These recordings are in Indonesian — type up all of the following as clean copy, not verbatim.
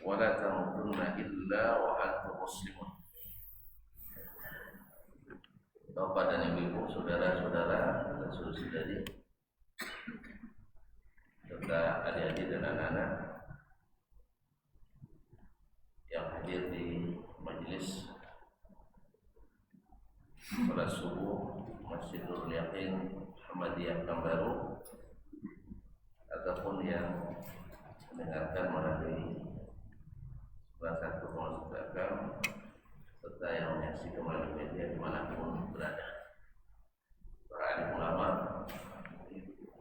ولا تموتن إلا وأنتم مسلمون. Bapak dan Ibu, saudara-saudara dan saudari, serta adik-adik dan anak-anak yang hadir di majelis salat subuh Masjid Nurul Yaqin Muhammadiyah Pekanbaru, ataupun yang mendengarkan melalui salah satu pengasuh serta yang menyaksikan melalui media dimanapun berada. Para alim ulama,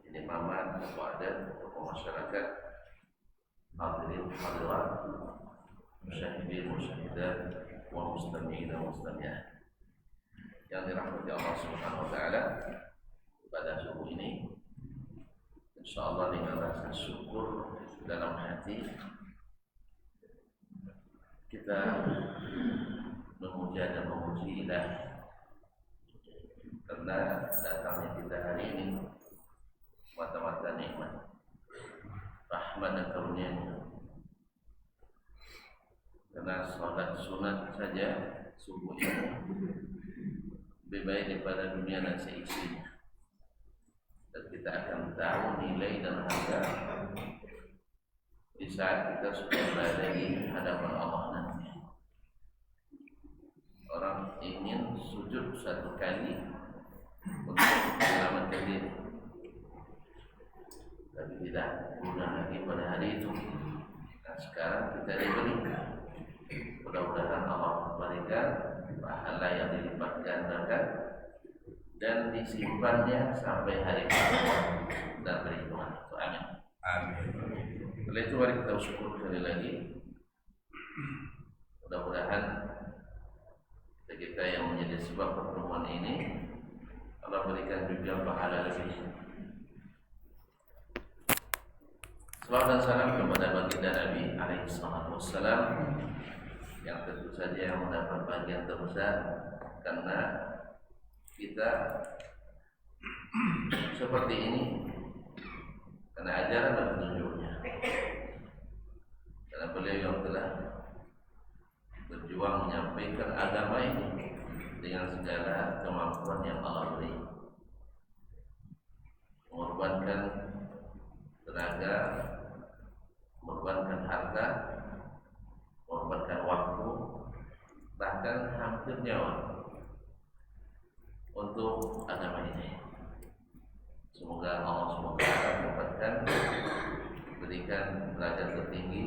imamat, tokoh adat, tokoh masyarakat, hadirin hadirat, musyahidin musyahidat, wa mustami'in wa mustami'at yang dirahmati Allah Subhanahu wa taala. Pada subuh ini insyaallah dengan rasa syukur dalam hati kita memuja dan memuji Ilahi karena datangnya kita hari ini mata-mata nikmat, rahmat dan karunia-Nya. Karena sholat sunat saja subuh ini lebih baik daripada dunia dan seisinya. Dan kita akan tahu nilai dan harga di saat kita sudah berada di hadapan Allah nanti. Orang ingin sujud satu kali untuk menyelamatkan diri, tapi tidak guna lagi pada hari itu. Nah, sekarang kita diberi, mudah-mudahan Allah memberikan pahala yang dilipat gandakan dan disimpannya sampai hari kiamat dan perhitungan itu. Amin. Amin. Oleh itu mari kita bersyukur sekali lagi. Mudah-mudahan kita yang menjadi sebab pertemuan ini Allah berikan juga pahala lebih. Salawat dan salam kepada baginda Nabi alaihi salatu wassalam yang tentu saja yang mendapat bagian terbesar karena kita seperti ini karena ajaran dan petunjuknya, karena beliau yang telah berjuang menyampaikan agama ini dengan segala kemampuan yang Allah beri, mengorbankan tenaga, mengorbankan harta, mengorbankan waktu, bahkan hampir nyawa untuk agama ini. Semoga Allah SWT mendapatkan, berikan derajat tertinggi,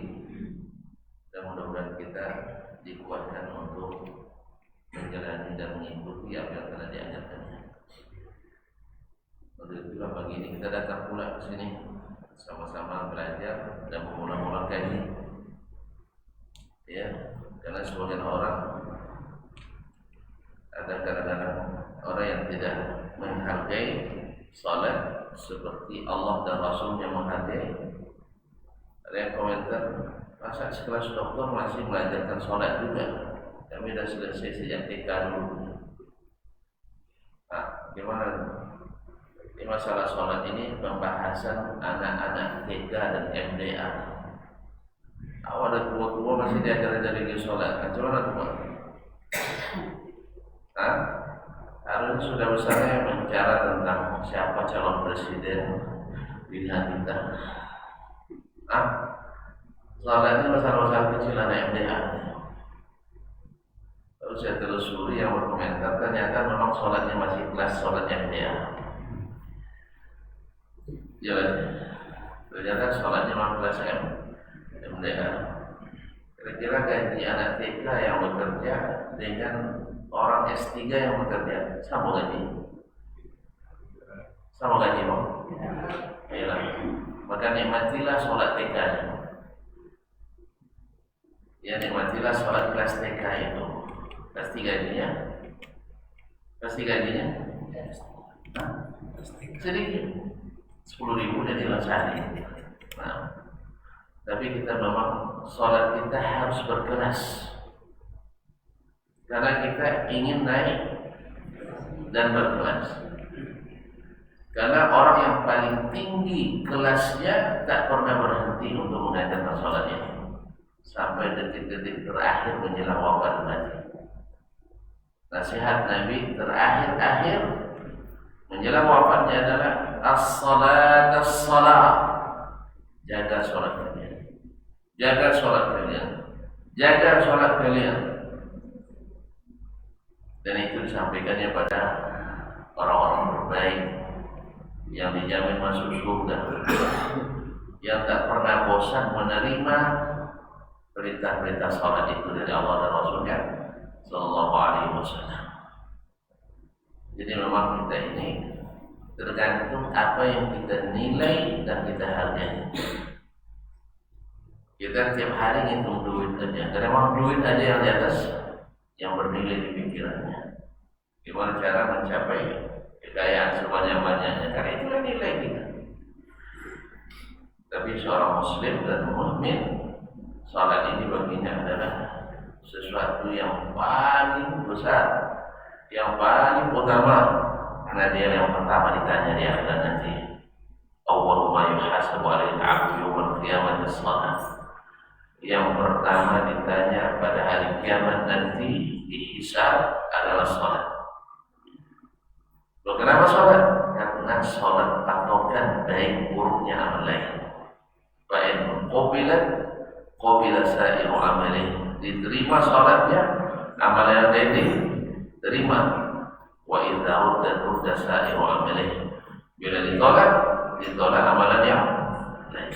dan mudah-mudahan kita dikuatkan untuk menjalani dan mengikuti apa yang telah diajarkannya. Oleh itulah pagi ini kita datang pula ke sini sama-sama belajar dan mengulang-ulang kaji. Ya, karena sebagian orang ada kadang-kadang orang yang tidak menghargai salat seperti Allah dan Rasulnya menghargai. Ada yang komentar, masa sekelas dokter masih mengajarkan salat juga? Kami sudah selesai sejak TK dulu. Nah, gimana? Ini masalah salat ini pembahasan anak-anak TK dan MDA. Awal dan tua-tua masih diajarin dari salat. Gimana tuh? Nah, harusnya sudah besarnya bicara tentang siapa calon presiden pilihan kita. Nah, salat ini masalah-masalah kecil anak MDA. Lalu saya telusuri yang berkomentar, ternyata memang sholatnya masih kelas sholat MDA. Jalan, ternyata sholatnya memang kelas MDA. Kira-kira gaji anak TK yang bekerja dengan orang S3 yang bekerja sama gaji? Sama gaji, Bang? Ayolah, maka nikmatilah sholat TK. Ya, nikmatilah sholat kelas TK itu. Pasti gajinya? Pasti gajinya? Sedikit, 10.000 dari sehari. Nah, tapi kita memang sholat kita harus berkelas, karena kita ingin naik dan berkelas. Karena orang yang paling tinggi kelasnya tak pernah berhenti untuk mengajarkan sholatnya. sampai detik-detik terakhir menjelang wafat Nabi. Nasihat Nabi terakhir menjelang wafatnya adalah as-salat as-salat. Jaga sholat kalian. Jaga sholat kalian. Jaga sholat kalian. Dan itu disampaikannya pada orang-orang terbaik yang dijamin masuk surga, yang tak pernah bosan menerima perintah-perintah sholat itu dari Allah dan Rasulnya Sallallahu Alaihi Wasallam. Jadi memang kita ini tergantung apa yang kita nilai dan kita hargai. Kita tiap hari ngitung duit aja, karena memang duit aja yang di atas yang bernilai di pikirannya. Gimana cara mencapai kekayaan sebanyak-banyaknya? Karena itulah nilai kita. Tapi seorang muslim dan mukmin, salat ini baginya adalah sesuatu yang paling besar, yang paling utama, karena dia yang pertama ditanya di akhirat nanti. Awwalu ma yuhasabu 'alaihi 'abdu yaumil qiyamati as-shalah. Yang pertama ditanya pada hari kiamat nanti dihisab adalah salat. Loh, kenapa salat? Karena salat patokan baik buruknya amal lain. Baik qabila sa'iru amali, diterima salatnya, amal yang lain diterima. Wa idza udda sa'iru amali, bila ditolak amalan yang lain.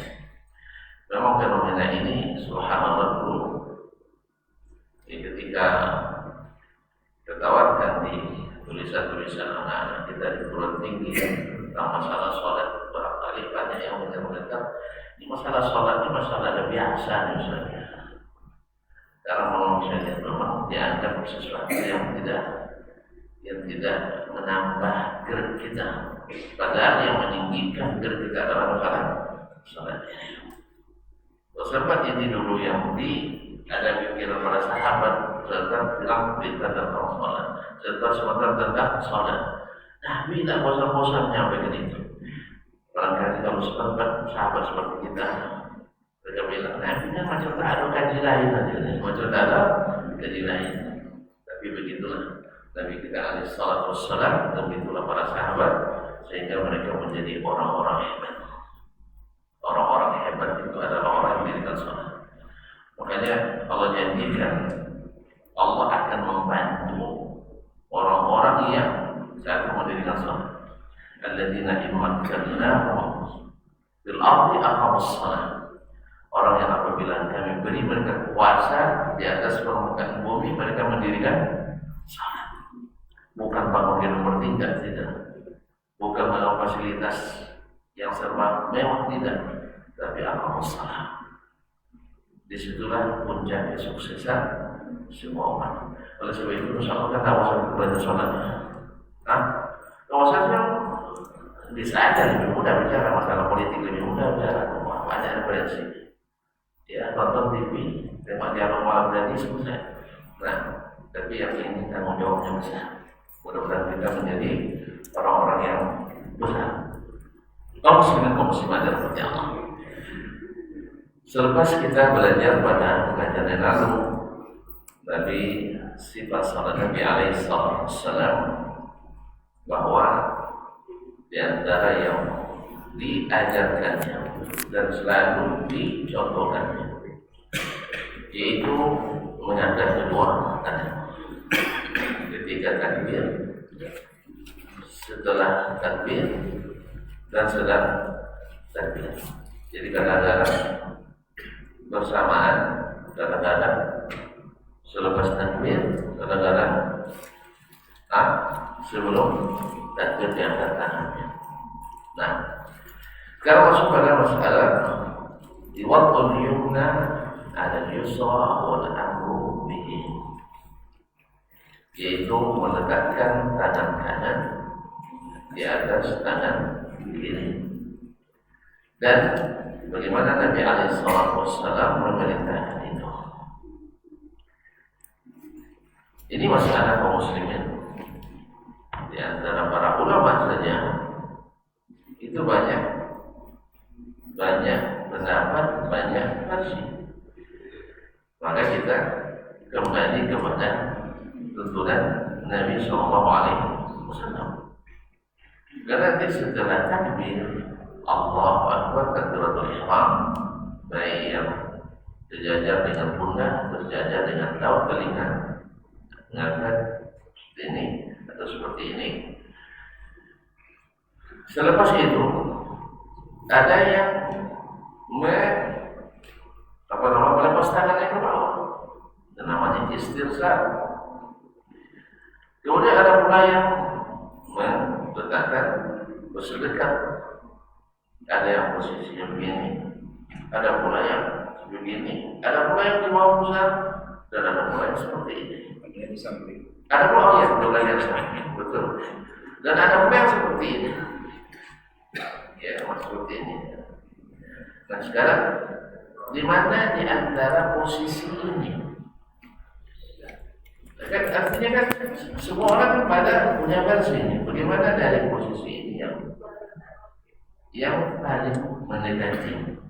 Memang fenomena ini subhanallah dulu ketika ditawarkan di tulisan-tulisan anak-anak kita di perguruan tinggi tentang masalah sholat, barangkali banyak yang mendengar ini masalah sholat ini masalah ada biasa nih misalnya. Karena misalnya memang dianggap sesuatu yang tidak menambah gerak kita, padahal yang meninggikan gerak kita adalah masalah sholat. Sempat ini dulu yang ada pikiran para sahabat tentang berita tentang sholat, sebentar tentang sholat. Nabi tidak bosan-bosan nyampe itu. Barangkali kalau sempat sahabat seperti kita, mereka bilang Nabi kan macam tak ada kaji lain aja, macam tak ada kaji lain. Tapi begitulah Nabi kita alaihi salatu wassalam, begitulah para sahabat sehingga mereka menjadi orang-orang hebat. Orang-orang hebat itu adalah orang yang mendirikan sholat. Makanya Allah janjikan Allah akan membantu orang-orang yang saat mendirikan sholat. Alladzina immakkannahum fil ardi aqamus shalah. Orang yang apabila kami beri mereka kuasa di atas permukaan bumi, mereka mendirikan sholat. Bukan bangun gedung bertingkat, tidak. Bukan bangun fasilitas yang serba mewah, tidak, tapi aqamus shalah. Disitulah puncak kesuksesan semua umat. Oleh sebab itu Rasulullah kan kawasan kepada sholatnya. Kawasan yang bisa aja lebih mudah bicara masalah politik, lebih mudah bicara banyak referensi. Ya, tonton TV, tema dialog malam tadi selesai. Nah, tapi yang ini tanggung jawabnya besar. Mudah-mudahan kita menjadi orang-orang yang besar. Kaum muslimat seperti Allah. Selepas kita belajar pada pengajian yang lalu dari sifat salat Nabi alaihi wasallam, bahwa di antara yang diajarkannya dan selalu dicontohkannya yaitu mengangkat kedua tangan ketika takbir, setelah takbir, dan setelah takbir. Jadi kadang-kadang bersamaan, kadang-kadang selepas takbir, kadang-kadang sebelum takbir diangkat tangannya. Nah, sekarang masuk pada masalah di waktu yumna ada yusra wal amru bihi, yaitu meletakkan tangan kanan di atas tangan kiri. Dan bagaimana Nabi alaihi wasallam memerintahkan itu. Ini masalah kaum muslimin. Di antara para ulama saja itu banyak pendapat, banyak versi. Maka kita kembali kepada tuntunan Nabi Sallallahu Alaihi Wasallam. Karena setelah takbir Allahu Akbar, takbiratul ihram, baik yang sejajar dengan pundak, berjajar dengan daun telinga, mengangkat seperti ini atau seperti ini. Selepas itu ada yang melepas tangannya ke bawah, dan namanya istirsal. Kemudian ada pula yang meletakkan bersedekat. Ada yang posisinya begini, ada pula yang begini, ada pula yang di bawah pusat, dan ada pula yang seperti ini. Ada pula yang yang betul, dan ada pula yang seperti ini. Ya, seperti ini. Nah sekarang, di mana di antara posisi ini? Kan, artinya kan semua orang pada punya versi ini. Bagaimana dari posisi ini yang paling mendekati?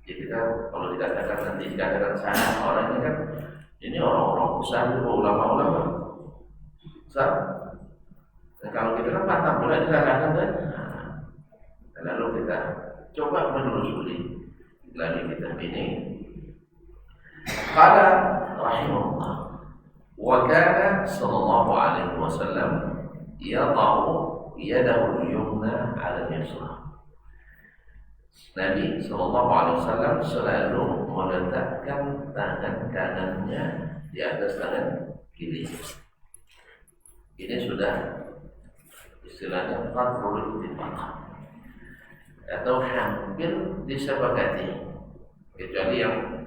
Jadi kita kalau dikatakan nanti dikatakan sana orang ini kan ini orang-orang besar, ulama-ulama besar. Dan kalau kita kan patah pula disalahkan kan. Lalu kita coba menelusuri lagi kita ini. Qala rahimahullah, wa kana sallallahu alaihi wasallam yada'u yadahu al-yumna 'ala al-yusra. Nabi sallallahu alaihi wasallam selalu meletakkan tangan kanannya di atas tangan kiri. Ini sudah istilahnya fardhu ittifaq, atau hampir disepakati, kecuali yang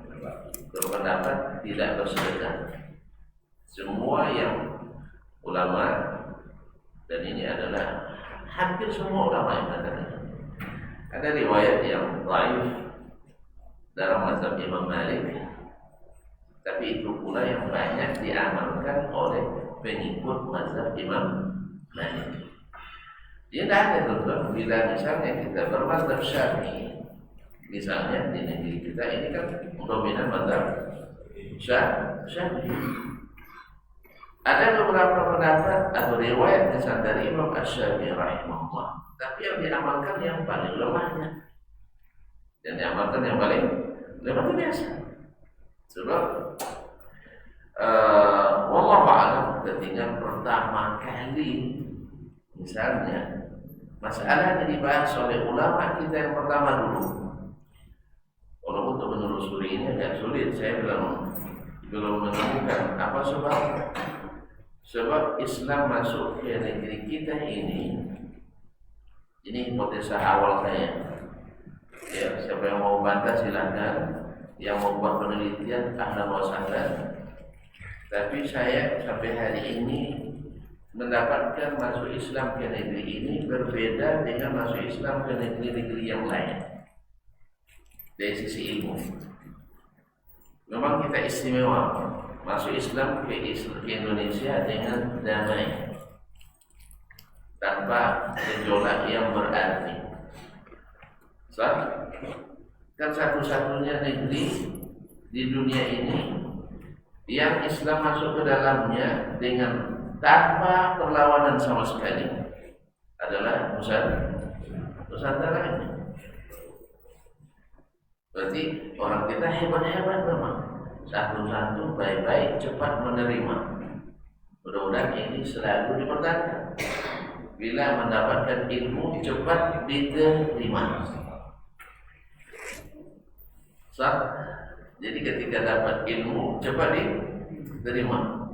berpendapat tidak bersepakat. Semua yang ulama, dan ini adalah hampir semua ulama yang mengatakan. Ada riwayat yang dhaif dalam mazhab Imam Malik, tapi itu pula yang banyak diamalkan oleh pengikut mazhab Imam Malik. Dia tidak ada tuan-tuan. Bila misalnya kita bermazhab Syafi'i, misalnya di negeri kita ini kan dominan mazhab Syafi'i. Ada beberapa pendapat atau riwayat misal dari Imam Asy-Syafi'i rahimahullah, tapi yang diamalkan yang paling lemahnya. Dan diamalkan yang paling lemah itu biasa. Sebab wallahu a'lam, ketika pertama kali misalnya masalah yang dibahas oleh ulama kita yang pertama dulu, kalau untuk menelusuri ini agak sulit, saya belum menemukan apa sebab Islam masuk ke negeri kita ini hipotesa awal saya. Ya, siapa yang mau bantah silakan, yang mau buat penelitian ahlan wa sahlan. Tapi saya sampai hari ini mendapatkan masuk Islam ke negeri ini berbeda dengan masuk Islam ke negeri-negeri yang lain dari sisi ilmu. Memang kita istimewa masuk Islam ke Indonesia dengan damai, tanpa gejolak yang berarti. Kan satu-satunya negeri di dunia ini yang Islam masuk ke dalamnya dengan tanpa perlawanan sama sekali adalah Nusantara ini. Berarti orang kita hebat-hebat memang. Satu-satu baik-baik cepat menerima. Mudah-mudahan ini selalu dipertahankan. Bila mendapatkan ilmu cepat diterima. Jadi ketika dapat ilmu cepat diterima.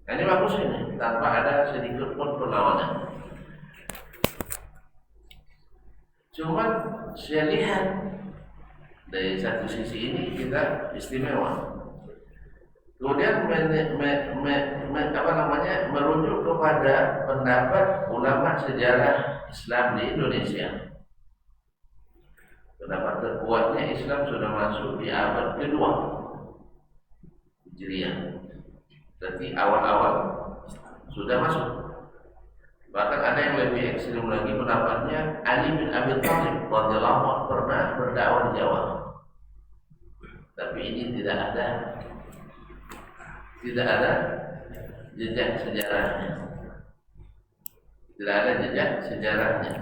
Ini bagus ini, tanpa ada sedikit pun perlawanan. Cuma saya lihat dari satu sisi ini kita istimewa. Kemudian merujuk kepada pendapat ulama sejarah Islam di Indonesia. Pendapat terkuatnya Islam sudah masuk di abad kedua Hijriah. Berarti awal-awal sudah masuk. Bahkan ada yang lebih ekstrim lagi pendapatnya, Ali bin Abi Thalib radhiyallahu anhu pernah berdakwah di Jawa. Tapi ini tidak ada tidak ada jejak sejarahnya. Tidak ada jejak sejarahnya,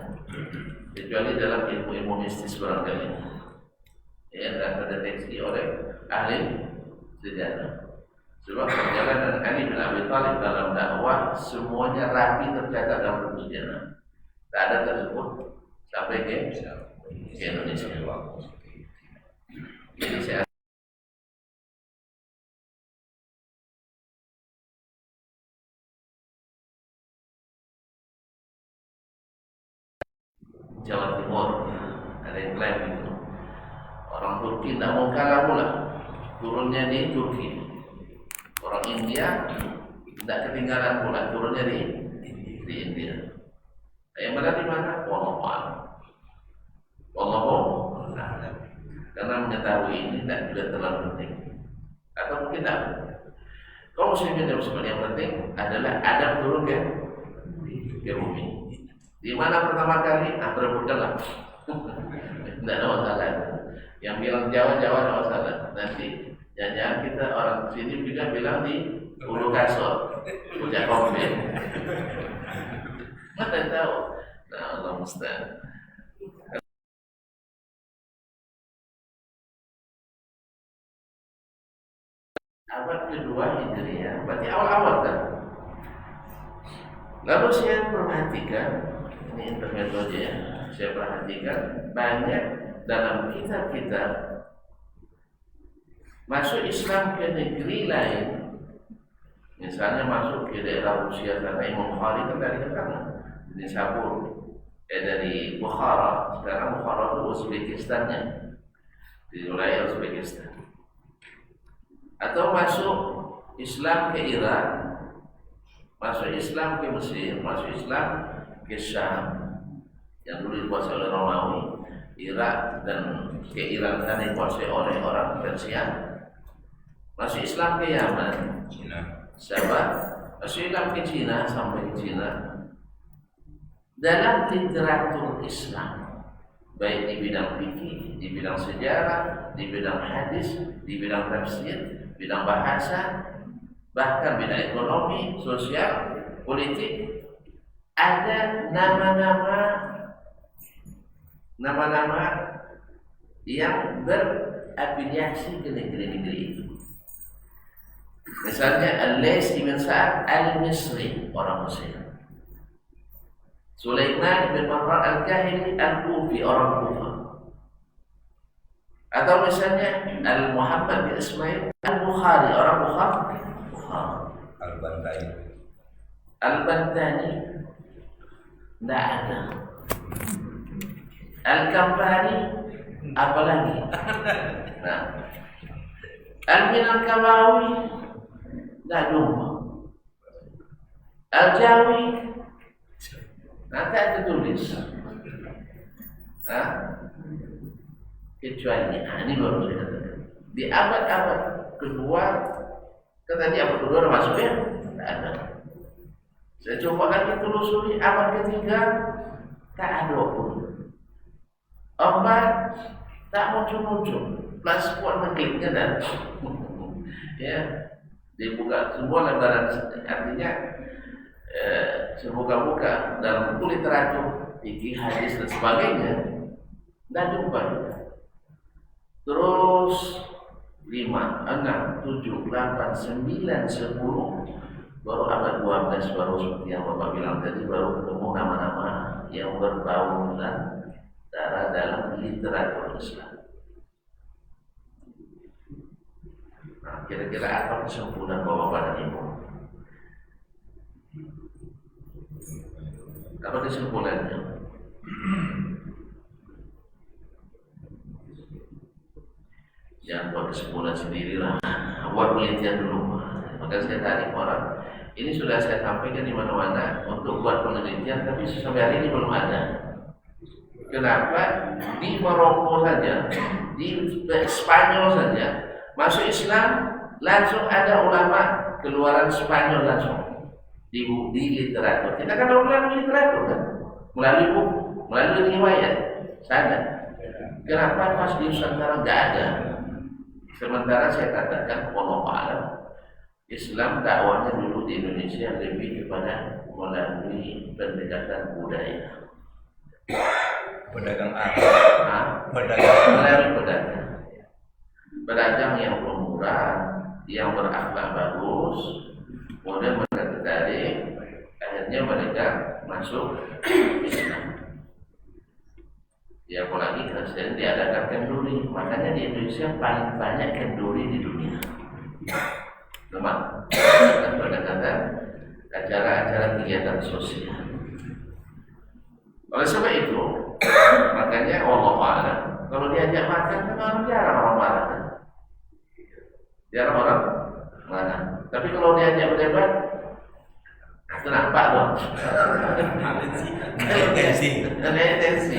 kecuali dalam ilmu-ilmu mistis barangkali yang akan terdeteksi oleh ahli sejarah. Sebab perjalanan Ali bin Abi Thalib dalam dakwah semuanya rapi tercatat dalam buku sejarah. Tak ada tersebut sampai ke Indonesia. Jadi saya Jawa Timur ada yang klaim itu orang Turki tidak mau kalah pula, turunnya di Turki. Orang India tidak ketinggalan pula, turunnya di India. Yang benar di mana? Wallahu a'lam. Karena mengetahui ini tidak terlalu penting. Atau mungkin tidak. Kalau muslimin dan muslimat yang penting adalah Adam turun ke bumi. Di mana pertama kali? Berebutkanlah. Tidak ada masalah. Yang bilang Jawa ada masalah. Nanti jangan kita orang sini juga bilang di Ulu Kasor, punya komen. Mana tahu? Nah, Allah musta'an. Abad kedua Hijriah, berarti awal-awal kan. Lalu saya perhatikan, ini intermezzo aja ya. Saya perhatikan banyak dalam kitab-kitab masuk Islam ke negeri lain. Misalnya masuk ke daerah Rusia sana, Imam Bukhari kan dari sana, dari Sabur, dari Bukhara. Sekarang Bukhara itu Uzbekistannya, di wilayah Uzbekistan. Atau masuk Islam ke Iran, masuk Islam ke Mesir, masuk Islam ke Syam yang dulu dikuasai oleh Romawi, Irak, dan ke Iran sana dikuasai oleh orang Persia. Masuk Islam ke Yaman, Sabah, masuk Islam ke Cina sampai ke Cina. Dalam literatur Islam, baik di bidang fikih, di bidang sejarah, di bidang hadis, di bidang tafsir, bidang bahasa, bahkan bidang ekonomi, sosial, politik, ada nama-nama yang berafiliasi ke negeri-negeri itu. Misalnya Al-Laits bin Sa'ad Al-Misri, orang Mesir. Sulaiman bin Mahran Al-Kahili Al-Kufi, orang Kufa. Atau misalnya Al-Muhammad bin Ismail Al-Bukhari, orang Bukhari. Al-Bantani tidak ada. Al-Kambari apalagi. Nah, Al-Minangkabawi tidak jumpa. Al-Jawi nanti ada tulis. Kecuali ini baru saya katakan di abad-abad kedua, kan tadi abad kedua masuknya tidak ada. Saya coba lagi telusuri abad ketiga, tak ada pun. Obat tak muncul-muncul, plus kuat mengkliknya dan ya dibuka semua lembaran, artinya sebuka-buka dalam buku literatur, fikih, hadis dan sebagainya, tidak jumpa. Terus 5, 6, 7, 8, 9, 10, baru abad 12 baru seperti yang Bapak bilang tadi, baru ketemu nama-nama yang berbau dan darah dalam literatur Islam. Nah, kira-kira apa kesimpulan Bapak dan Ibu? Apa kesimpulannya? Jangan buat kesimpulan sendirilah, buat penelitian dulu. Maka saya tarik orang. Ini sudah saya sampaikan di mana-mana untuk buat penelitian, tapi sampai hari ini belum ada. Kenapa? Di Maroko saja, di Spanyol saja, masuk Islam langsung ada ulama keluaran Spanyol langsung di literatur. Kita kan melalui literatur kan, melalui buku, melalui riwayat sana. Kenapa pas di Nusantara nggak ada? Sementara saya katakan wallahu a'lam, Islam dakwahnya dulu di Indonesia lebih kepada melalui pendekatan budaya. Pedagang Arab, pedagang yang pemurah, yang berakhlak bagus, kemudian mereka tertarik, akhirnya mereka masuk Islam. Ya apalagi kalau diadakan kenduri, makanya di Indonesia paling banyak kenduri di dunia. Memang pendekatan acara-acara kegiatan sosial. Oleh sebab itu, makanya Allah Ta'ala kalau diajak makan kan orang jarang orang marah kan? Jarang orang marah. Tapi kalau diajak berdebat, kenapa dong? Tensi.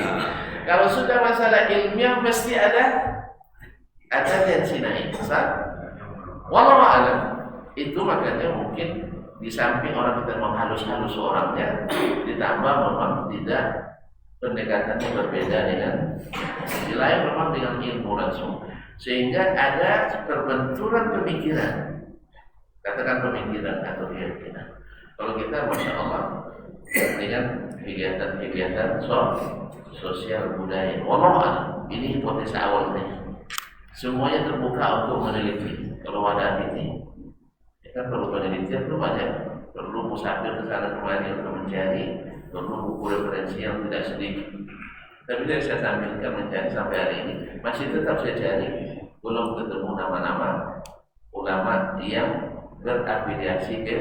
Kalau sudah masalah ilmiah mesti ada tensi naik. Wallahu a'lam. Itu makanya mungkin di samping orang kita menghalus-halus orangnya, ditambah memang tidak pendekatannya berbeda dengan di lain memang dengan ilmu langsung, sehingga ada perbenturan pemikiran, katakan pemikiran atau keyakinan. Kalau kita masya Allah dengan kegiatan-kegiatan sosial budaya, wallahu a'lam, ini hipotesa awalnya. Semuanya terbuka untuk meneliti. Kalau ada ini, kan perlu penelitian, perlu banyak, perlu musafir ke sana kemari untuk mencari, perlu buku referensi yang tidak sedikit. Tapi dari saya tampilkan mencari sampai hari ini, masih tetap saya cari, belum ketemu nama-nama ulama yang berafiliasi ke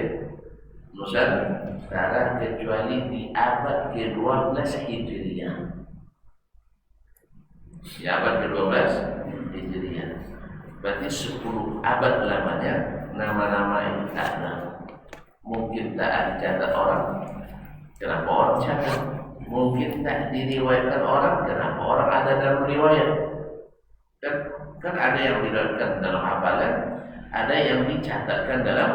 Nusantara kecuali di abad ke-12 Hijriah. Di abad ke-12 Hijriah. Berarti 10 abad lamanya nama-nama itu tak ada. Mungkin tak dicatat orang. Kenapa orang catat? Mungkin tak diriwayatkan orang. Kenapa orang ada dalam riwayat? Kan ada yang diriwayatkan dalam hafalan, ada yang dicatatkan dalam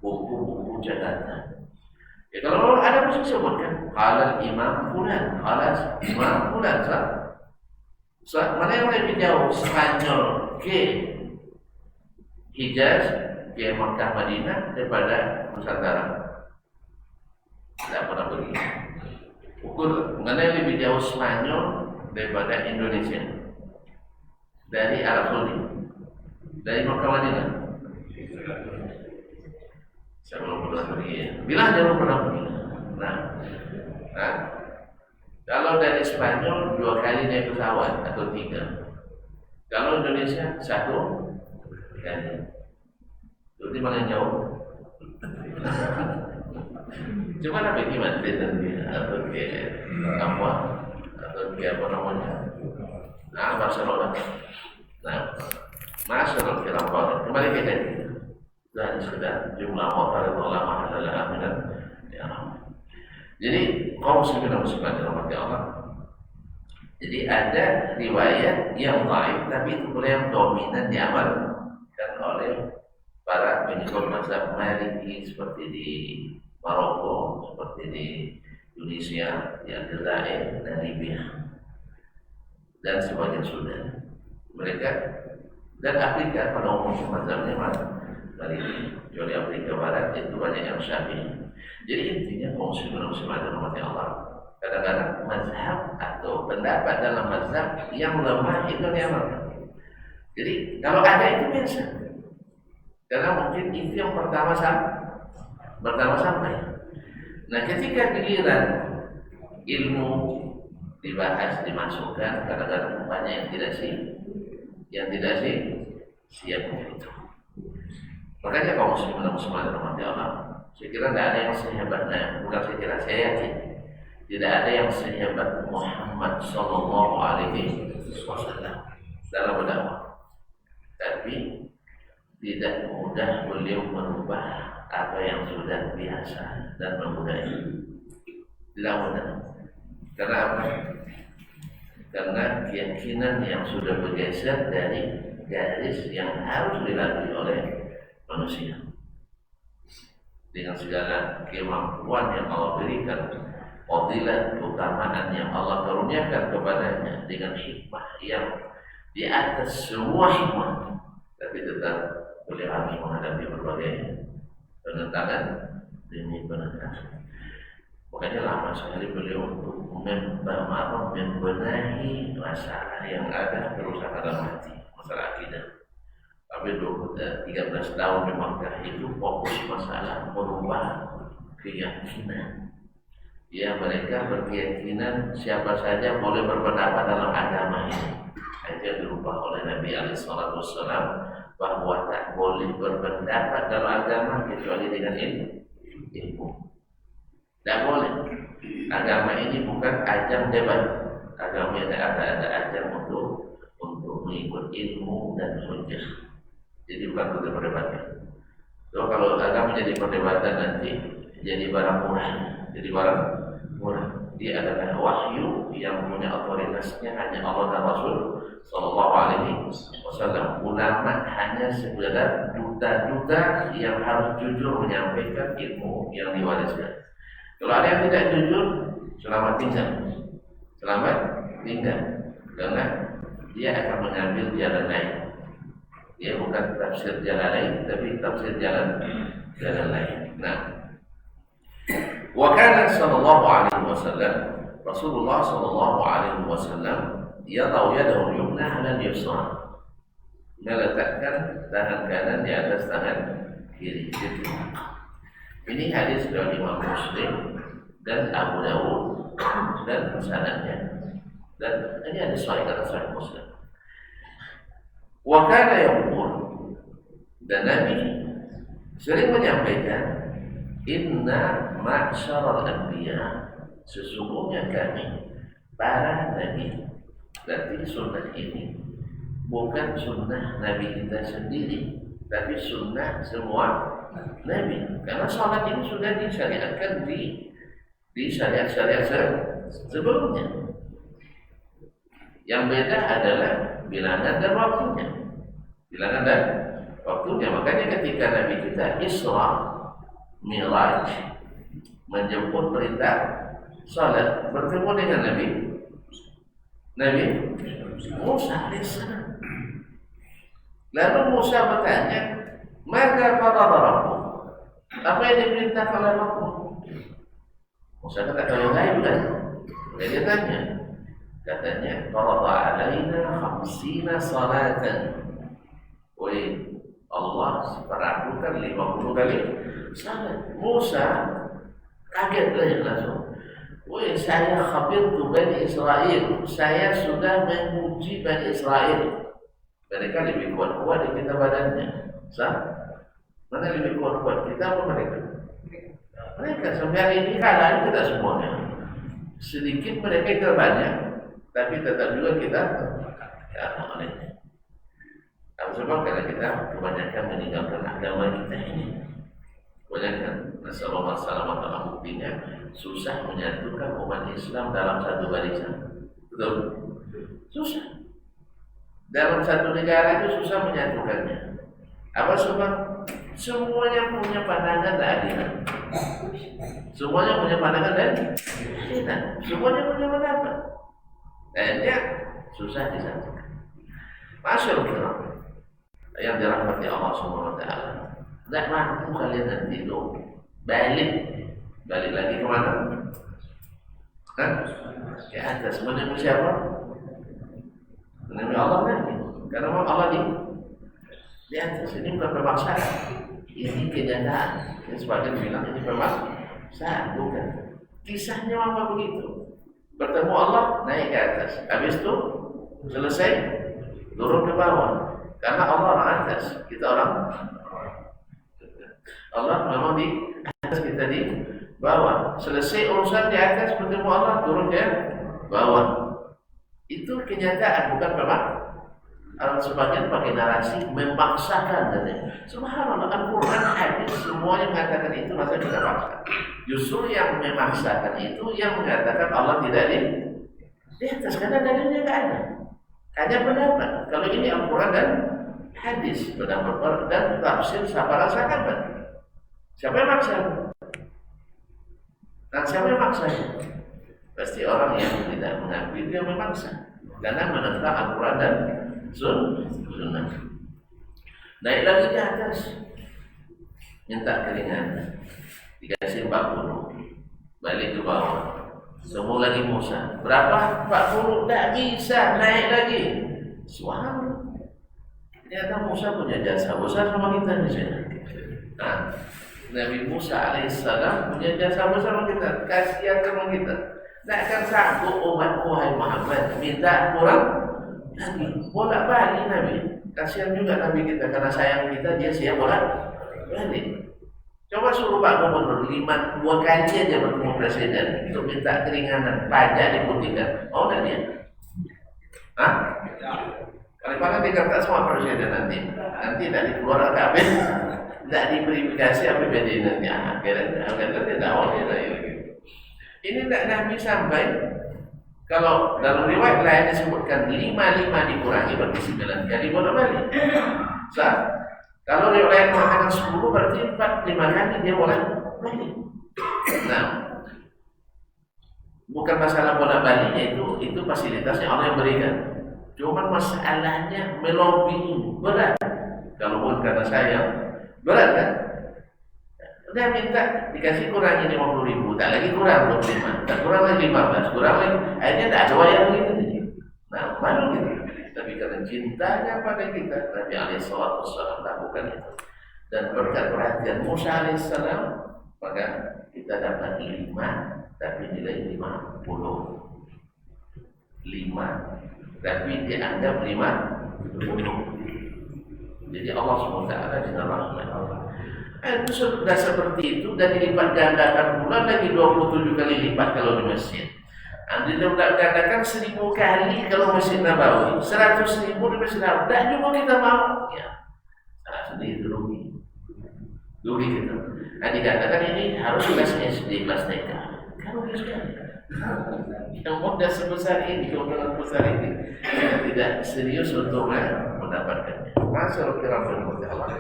buku-buku catatan. Ya kalau ada mesti sebutkan halal Imam Fulan, halal Imam Fulan. Mana yang lebih jauh? Spanyol ke Hijaz, ke Makkah Madinah daripada Nusantara. Tidak pernah pergi. Ukur mana yang lebih jauh Spanyol daripada Indonesia? Dari Arab Saudi, dari Makkah Madinah. Saya belum pernah pergi. Bila belum pernah pergi. Nah, kalau dari Spanyol 2 kali naik pesawat atau 3. Kalau Indonesia 1 kali. Jadi mana yang jauh? Cuma apa di Madrid atau ke Kampung atau ke apa namanya? Barcelona. Nasional ke Lampau. Kembali ke tadi. Dan sudah jumlah orang ulama adalah aminan. Ya. Jadi kaum muslimin dan muslimat dirahmati Allah. Jadi ada riwayat yang dhaif tapi itu yang dominan diamalkan oleh para pengikut mazhab Maliki seperti di Maroko, seperti di Indonesia, di Aljazair dan Libya dan sebagian Sudan. Mereka dan Afrika pada umumnya mazhabnya Maliki. Di Afrika Barat itu banyak yang Syafi'i. Jadi intinya kaum muslimin dan muslimat dirahmati Allah. Kadang-kadang mazhab atau pendapat dalam mazhab yang lemah itu diamalkan. Jadi kalau ada itu biasa. Karena mungkin itu yang pertama sampai. Nah ketika giliran ilmu dibahas, dimasukkan, kadang-kadang banyak yang tidak siap untuk itu. Makanya kaum muslimin dan muslimat dirahmati Allah, saya kira tidak ada yang sehebatnya, bukan saya kira, saya yakin tidak ada yang sehebat Muhammad Sallallahu Alaihi Wasallam dalam berdakwah. Tapi tidak mudah beliau merubah apa yang sudah biasa dan memudahnya. Tidak mudah. Karena apa? Karena keyakinan yang sudah bergeser dari garis yang harus dilalui oleh manusia. Dengan segala kemampuan yang Allah berikan, fadilah keutamaan yang Allah karuniakan kepadanya, dengan hikmah yang di atas semua hikmah, tapi tetap beliau harus menghadapi berbagai penentangan demi penentangan. Makanya lama sekali beliau untuk membenahi masalah yang ada berusaha dalam hati, masalah akidah. Sampai 13 tahun di Makkah itu fokus masalah merubah keyakinan. Ya, mereka berkeyakinan siapa saja boleh berpendapat dalam agama ini. Aja dirubah oleh Nabi Alaihissalam bahwa tak boleh berpendapat dalam agama kecuali dengan ilmu. Tak boleh. Agama ini bukan ajang debat. Agama ini ada ajang untuk mengikut ilmu dan hujjah. Jadi bukan untuk berdebatkan. So, kalau agama menjadi perdebatan nanti jadi barang murah. Jadi barang murah. Dia adalah wahyu yang punya otoritasnya hanya Allah dan Rasul Sallallahu Alaihi Wasallam. Ulama hanya sekedar duta-duta yang harus jujur menyampaikan ilmu yang diwariskan. Kalau ada yang tidak jujur, selamat tinggal. Selamat tinggal. Karena dia akan mengambil jalan lain. Dia bukan tafsir jalan lain, tapi tafsir jalan lain. Nah, wa kana sallallahu alaihi wasallam, Rasulullah sallallahu alaihi wasallam yadau yadahu yumna 'ala al-yusra. Meletakkan tangan kanan di atas tangan kiri. Ini hadis dari Imam Muslim dan Abu Dawud dan sanadnya. Dan ini ada sahih kata Sahih Muslim. Wa kana yaqul, dan Nabi sering menyampaikan, inna ma'syaral anbiya, sesungguhnya kami para nabi. Berarti sunnah ini bukan sunnah Nabi kita sendiri, tapi sunnah semua Nabi. Karena salat ini sudah disyariatkan di syariat-syariat sebelumnya. Yang beda adalah bilangan dan waktunya. Bilangan dan waktunya. Makanya ketika Nabi kita Isra Mi'raj menjemput perintah salat, bertemu dengan Nabi Musa alaihissalam. Lalu Musa bertanya, "Maka farada Rabbuk?" Apa yang diperintahkan oleh Rabbuk? Musa kata kalau gaib kan? Dia tanya, katanya, "Farada alaina 50 salatan." Oleh Allah perlakukan 50 kali salat. Musa kaget langsung. Woi, saya khabirtu Bani Israel. Saya sudah menguji Bani Israel. Mereka lebih kuat di kita badannya. Mana lebih kuat kita apa mereka? Mereka sampai hari ini kalah kita semuanya. Sedikit mereka terbanyak, tapi tetap juga kita olehnya. Apa sebab? Karena kita kebanyakan meninggalkan agama kita ini. Kebanyakan masalah buktinya susah menyatukan umat Islam dalam satu barisan. Betul? Susah. Dalam satu negara itu susah menyatukannya. Apa sebab? Semuanya punya pandangan dan adilan. Semuanya punya pandangan dan adilan. Semuanya punya pendapat. Dan dia susah disatukan. Masyaallah. Yang dirahmati Allah Subhanahu wa taala. Tidak mampu kalian nanti itu balik lagi ke mana? Ke atas. Menemui siapa? Menemui Allah nanti. Karena Allah di atas. Ini bukan pemaksaan. Ini kenyataan. Yang sebagian bilang ini pemaksaan, bukan. Kisahnya apa begitu? Bertemu Allah, naik ke atas. Habis itu selesai, turun ke bawah. Karena Allah orang atas, kita orang Allah memang di atas, kita di bawah. Selesai urusan di atas, bertemu Allah, turun ke bawah. Itu kenyataan, bukan memang. Sebagian pakai narasi memaksakan katanya. Subhanallah, Al-Quran, hadis semuanya mengatakan itu, masa kita paksa. Justru yang memaksakan itu yang mengatakan Allah tidak di atas, karena dalilnya tidak ada. Hanya pendapat. Kalau ini Al-Quran dan hadis, pendapat dan tafsir sahabat sahabat. Siapa yang maksa? Dan siapa yang maksa? Pasti orang yang tidak mengakui itu yang memaksa. Karena menentang Al-Quran dan Sunnah. Naik lagi ke atas, minta keringanan, dikasih 40, balik ke bawah. Semua lagi Musa, berapa? 40, tak bisa, naik lagi. Subhanallah. Ternyata Musa punya jasa besar sama kita di sini. Nah, Nabi Musa alaihissalam punya jasa besar sama kita, kasihan sama kita. Tak akan sanggup umat wahai Muhammad minta kurang lagi, bolak balik Nabi. Kasihan juga Nabi kita karena sayang kita, dia siap bolak balik. Coba suruh Pak Gubernur 2 kali aja bertemu presiden untuk minta keringanan pajak diputihkan. Oh, enggak dia? Hah? Kali-kali dikata semua presiden nanti tidak dikeluarkan KB, tidak diverifikasi APBD nanti. Akhirnya tidak mau dia lagi. Ini tidak Nabi sampai. Kalau dalam riwayat lain disebutkan 5 dikurangi berarti 9 kali bolak balik. Kalau riwayat mengatakan 10 berarti 5 kali dia bolak balik. Nah, bukan masalah bolak baliknya itu fasilitasnya Allah yang berikan. Cuman masalahnya melobi berat. Kalau bukan karena sayang, berat kan? Udah minta dikasih kurangi 50.000, tak lagi kurang 25, tak kurang lagi 15, kurang lagi. Akhirnya tak ada wayang begitu. Nah, malu gitu. Tapi karena cintanya pada kita, Nabi alaihissalam lakukan itu. Dan berkat perhatian Musa alaihissalam, maka kita dapat 5, tapi nilai 50. 5 tapi dianggap 50. Jadi Allah SWT dengan rahmat itu sudah seperti itu, dan dilipat gandakan pula lagi 27 kali lipat kalau di masjid. Dilipat gandakan 1000 kali kalau Masjid Nabawi, 100.000 di Masjid Nabawi. Dan juga kita mau ya, salah sendiri rugi kita. Nah, dikatakan ini harus kelas SD, kelas TK. Kan rugi sekali. Yang mudah sebesar ini, keuntungan besar ini, tidak serius untuk mendapatkannya. Masuk ke dalam Allah.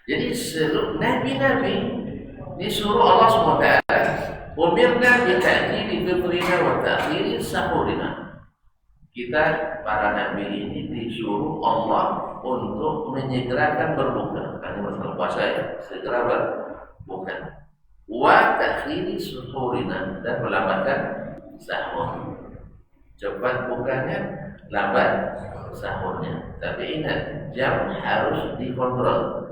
Jadi seluruh nabi-nabi disuruh Allah SWT, umirna bita'jili fitrina wa ta'khiri sahurina. Kita para nabi ini disuruh Allah untuk menyegerakan berbuka. Ini masalah puasa ya, segera berbuka. Wa ta'khiri sahurina, dan melambatkan sahur. Cepat bukanya, lambat sahurnya. Tapi ingat, jam harus dikontrol.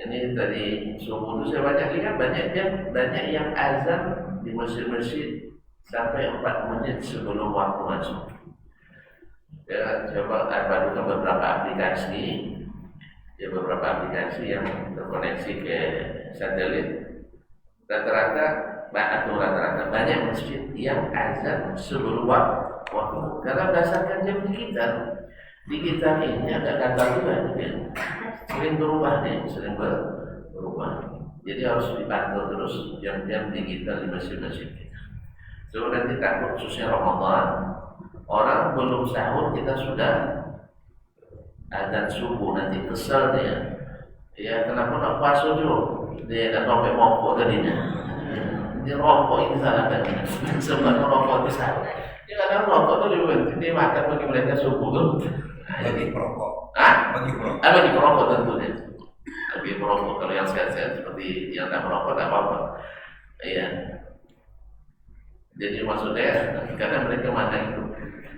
Ini tadi subuh itu saya banyak lihat, banyak yang azan di masjid-masjid sampai 4 menit sebelum waktu masuk. Ya, coba barukan beberapa aplikasi, yang terkoneksi ke satelit. Rata-rata banyak masjid yang azan sebelum waktu. Karena berdasarkan jam digital ini agak gagal juga, sering berubah. Jadi harus dipantau terus jam-jam digital di masjid-masjid kita. So nanti takut khususnya Ramadan, orang belum sahur kita sudah azan subuh, nanti kesel dia. Ya kenapa nak puasa dulu? Dia dah sampai mokok tadinya. Dia rokok ini salah kan? Sebab merokok itu salah. Dia kadang rokok itu lebih penting dia makan bagi mereka subuh tu. Bagi perokok. Bagi perokok tentunya. Bagi perokok, kalau yang sehat-sehat seperti yang tak merokok tak apa-apa. Iya. Jadi maksudnya karena mereka mana itu.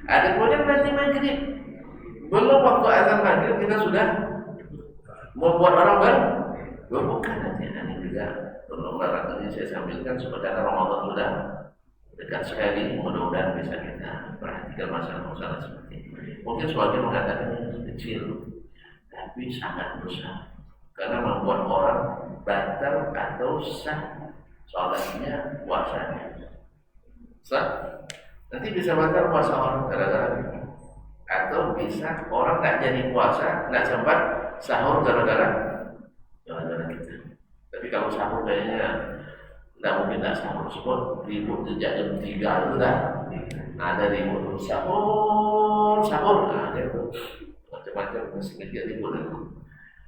Ada kemudian nanti maghrib. Belum waktu azan maghrib kita sudah membuat orang berbuka nanti. Ini juga perlu barangkali saya sampaikan sebenarnya Ramadan sudah dekat sekali. Mudah-mudahan bisa kita perhatikan masalah-masalah seperti ini. Mungkin sebagian mengatakan ini kecil, tapi sangat besar. Karena membuat orang batal atau sah sholatnya, puasanya. Sah? Nanti bisa batal puasa orang gara-gara itu. Atau bisa orang tak jadi puasa, tak sempat sahur gara-gara kita. Tapi kalau sahur kayaknya tidak mungkin tak sahur. Sebab ribut sejak jam 3 sudah ada ribut sahur. Nah, itu macam-macam masih kecil ribut.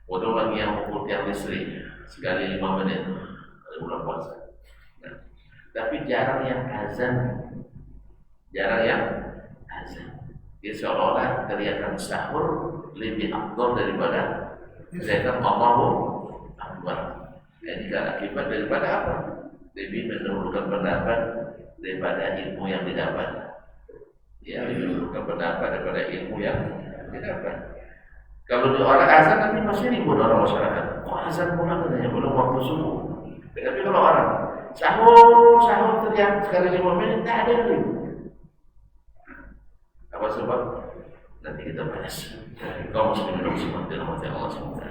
Bodoh lagi yang ukur tiang listrik sekali 5 menit kalau bulan puasa. Nah, tapi jarang yang azan. Ya, seolah-olah kelihatan sahur lebih afdal daripada kelihatan Allahu Akbar. Ini kan akibat daripada apa? Lebih menurunkan pendapat daripada ilmu yang didapat. Ya, lebih menurunkan pendapat daripada ilmu yang didapat. Kalau di orang azan nanti masih ribut orang masyarakat. Oh, azan pula katanya belum waktu subuh. Tapi kalau orang sahur teriak sekali 5 menit, tak ada yang ribut. Apa sebab? Nanti kita bahas. Kaum muslimin rahimahumullah Allah SWT.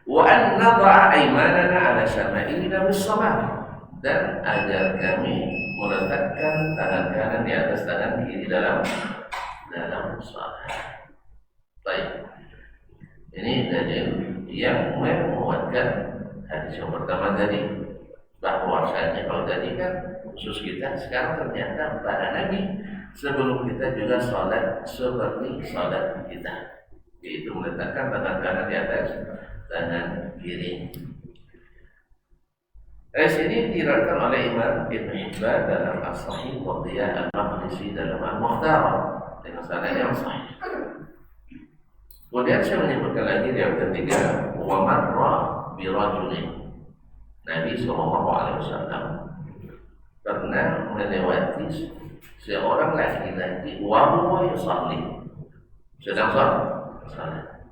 Wa an nad'a aymanana 'ala syama'ilina bis-shalah, dan ajar kami meletakkan tangan kanan di atas tangan kiri dalam salat. Baik. Ini dalil yang menguatkan hadis yang pertama tadi, bahwasanya kalau tadi kan khusus kita, sekarang ternyata para nabi sebelum kita juga sholat seperti sholat kita, yaitu meletakkan tangan kanan di atas tangan kiri. Hadis ini diriwayatkan oleh Imam Ibn Hibban dalam As-Sahih wa Dhiyah Al-Maqdisi dalam Al-Mukhtar dengan sanad yang sahih. Kemudian saya menyebutkan lagi yang ketiga, wa marra bi rajulin. Nabi SAW pernah melewati seorang laki-laki wa huwa yusalli, sedang salat.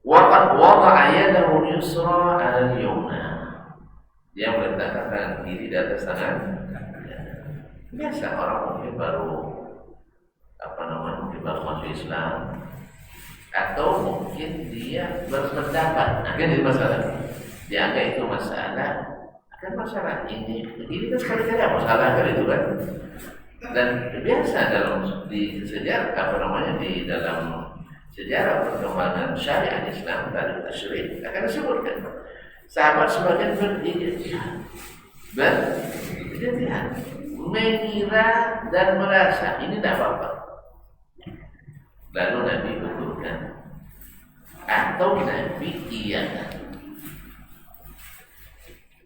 Wa qad wada'a yadahu al-yusra 'ala al-yumna. Dia meletakkan tangan kiri di atas tangan. Biasa orang mungkin baru mungkin baru masuk Islam, atau mungkin dia berpendapat akan jadi masalah. Dia anggap itu masalah, akan masalah ini kan sekali-kali masalah kan itu kan. Dan biasa di sejarah di dalam sejarah perkembangan syariat Islam dari tasyri' akan disebutkan sahabat sebagian berijtihad, mengira dan merasa ini tidak apa-apa. Lalu Nabi betulkan atau Nabi iyakan.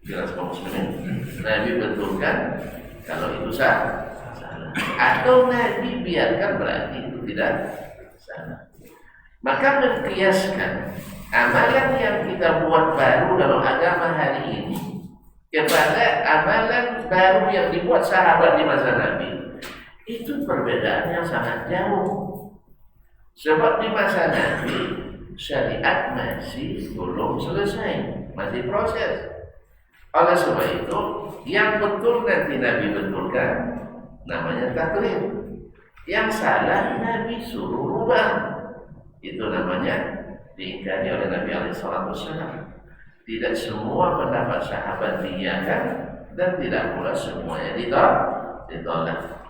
Jelas kaum muslimin. Nabi betulkan kalau itu salah, atau Nabi biarkan berarti itu tidak salah. Maka mengkiaskan amalan yang kita buat baru dalam agama hari ini kepada amalan baru yang dibuat sahabat di masa Nabi, itu perbedaan yang sangat jauh. Sebab di masa Nabi syariat masih belum selesai, masih proses. Oleh sebab itu, yang betul nanti Nabi betulkan namanya taklid. Yang salah Nabi suruh rubah. Itu namanya diingkari oleh Nabi SAW. Tidak semua pendapat sahabat diiyakan dan tidak pula semuanya ditolak.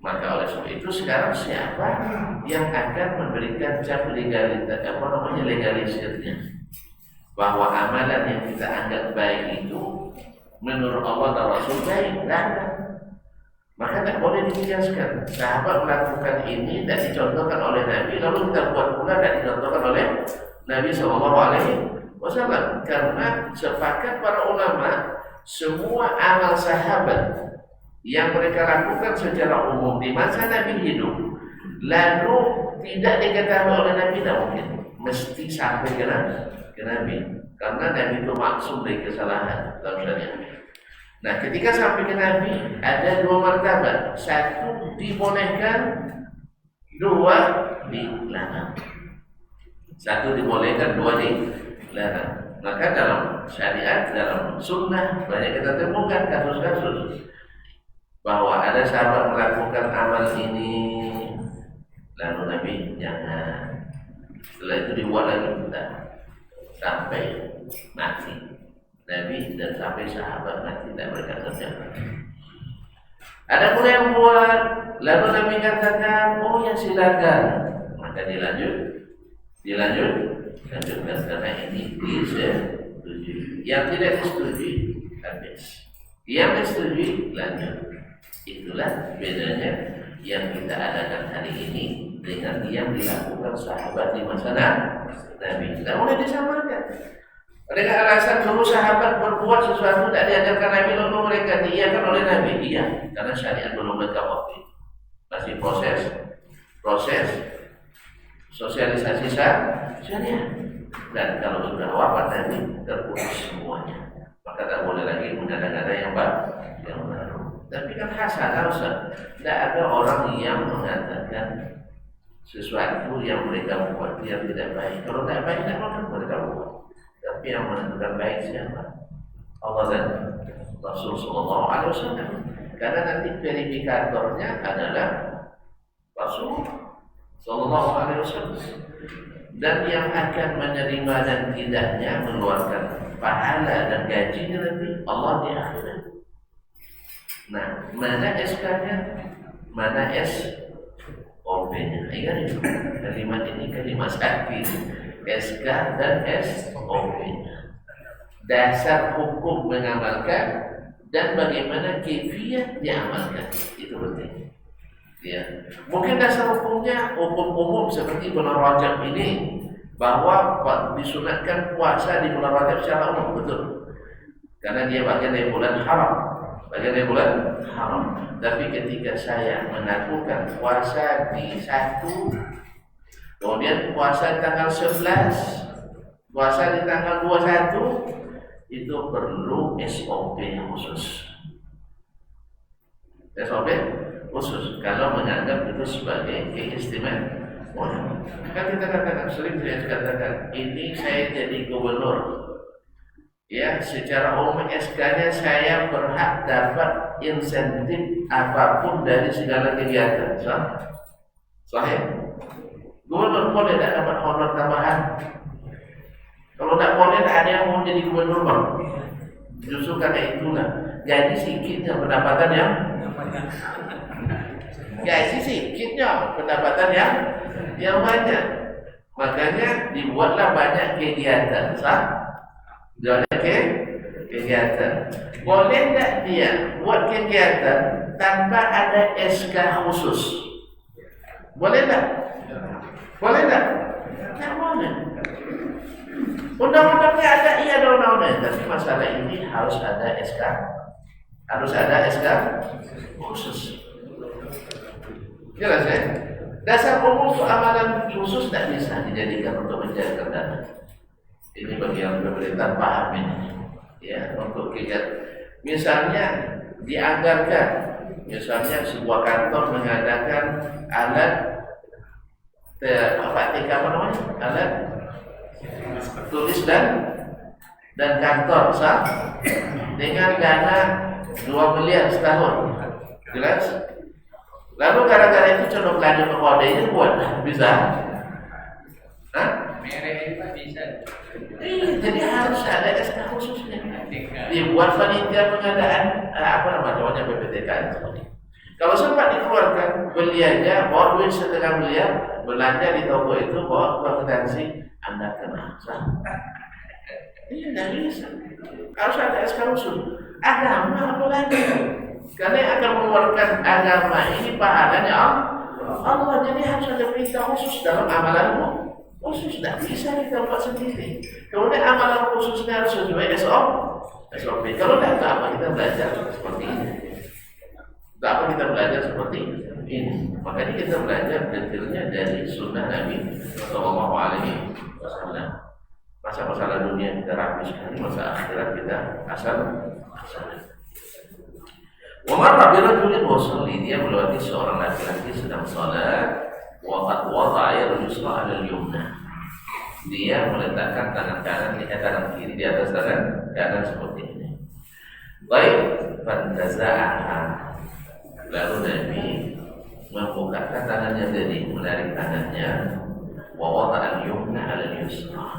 Maka oleh sebab itu sekarang siapa yang akan memberikan cap legalisirnya, bahwa amalan yang kita anggap baik itu menurut Allah dan Rasul baik, tidak ada. Maka tak boleh dikiaskan. Sahabat melakukan ini dan dicontohkan oleh Nabi, lalu kita buat pula dan dicontohkan oleh Nabi SAW. Karena sepakat para ulama, semua amal sahabat yang mereka lakukan secara umum di masa Nabi hidup, lalu tidak diketahui oleh Nabi, tidak mungkin, mesti sampai ke Nabi, karena Nabi itu maksum dari kesalahan dalam syariat. Nah, ketika sampai ke Nabi ada dua martabat, satu dibolehkan, dua dilarang. Satu dibolehkan, dua dilarang. Maka dalam syariat, dalam sunnah banyak kita temukan kasus-kasus bahwa ada sahabat melakukan amal ini, lalu Nabi jangan. Setelah itu dibuat lagi kita sampai mati. Nabi dan sampai sahabat mati tidak mereka kerjakan. Ada pula yang buat, lalu Nabi katakan, oh ya silakan, maka lanjutkan karena ini disetujui. Yang tidak disetujui habis. Yang disetujui lanjut. Itulah bedanya yang kita adakan hari ini dengan yang dilakukan sahabat di masa Nabi. Tidak boleh disamakan. Dengan alasan dulu sahabat berbuat sesuatu tidak diajarkan Nabi, lalu mereka diiyakan oleh Nabi. Iya, karena syariat belum lengkap waktu itu. masih proses sosialisasi syariah. Dan kalau sudah wafat Nabi, terputus semuanya. Maka tak boleh lagi mengada-ngada yang baru. Tapi kan hasanah Ustaz, tidak ada orang yang mengatakan sesuatu yang mereka buat yang tidak baik. Kalau tidak baik, tidak akan mereka buat. Tapi yang menentukan baik siapa? Allah dan Rasul Sallallahu Alaihi Wasallam. Karena nanti verifikatornya adalah Rasul Sallallahu Alaihi Wasallam. Dan yang akan menerima dan tidaknya mengeluarkan pahala dan gajinya nanti Allah di akhirat. Nah, mana SK-nya? Mana SOP-nya? Ingat itu, kalimat ini kalimat sakti. SK dan SOP-nya. Dasar hukum mengamalkan dan bagaimana kefiat diamalkan. Itu penting. Ya. Mungkin dasar hukumnya hukum umum seperti bulan Rajab ini, bahwa disunatkan puasa di bulan Rajab secara umum, betul. Karena dia bagian dari bulan haram. Tapi ketika saya melakukan puasa di 1, kemudian puasa tanggal 11, puasa di tanggal 21, itu perlu SOP khusus. SOP khusus kalau menganggap itu sebagai keistimewaan. Kan kita katakan, sering saya katakan, ini saya jadi gubernur. Ya, secara umum SK-nya saya berhak dapat insentif apapun dari segala kegiatan. Sahih. Gubernur boleh tidak dapat honor tambahan. Kalau tidak boleh, tidak ada yang mau jadi gubernur, Bang. Justru karena itulah gaji sedikitnya pendapatan yang banyak. Makanya dibuatlah banyak kegiatan. Kegiatan. Boleh tidak dia buat kegiatan tanpa ada SK khusus? Boleh tak? Boleh tak? Tak boleh. Undang-undangnya ada, iya ada undang-undangnya. Tapi masalah ini harus ada SK. Harus ada SK khusus. Jelas ya? Dasar umum untuk amalan khusus tidak bisa dijadikan untuk menjaga dana. Ini bagi yang pemerintah paham ini. Ya, untuk kegiatan. Misalnya dianggarkan, misalnya sebuah kantor mengadakan alat alat tulis dan kantor dengan dana 2 miliar setahun. Jelas? Lalu gara-gara itu contoh belanja kodenya buat bisa? Bisa. Jadi harus ada SK khususnya. Dibuat panitia pengadaan PPTK. Kalau sempat dikeluarkan, beli aja, bawa duit 1,5 miliar, belanja di toko itu, bawa kwitansi, Anda kena. Iya, tidak bisa. Harus ada SK khusus. Agama apa lagi? Karena yang akan mengeluarkan agama ini pahalanya Allah. Jadi harus ada perintah khusus dalam amalanmu. Khusus tidak bisa kita buat sendiri. Kemudian amalan khususnya harus sesuai SOP. Kalau tidak, apa kita belajar seperti ini? Apa kita belajar seperti ini? Makanya kita belajar detailnya dari sunnah Nabi Sallallahu Alaihi Wasallam. Masalah dunia kita rapi sekali, masa akhirat kita asal. Umar radhiyallahu anhu dia melewati seorang laki-laki sedang salat. Waqad wada'a yusra 'ala al-yumna. Dia meletakkan tangan kanan di tangan kiri di atas tangan kanan seperti ini. Baik, fantaza'aha. Lalu Nabi membukakan tangannya dari menarik tangannya. Wa wada'a al-yumna 'ala al-yusra.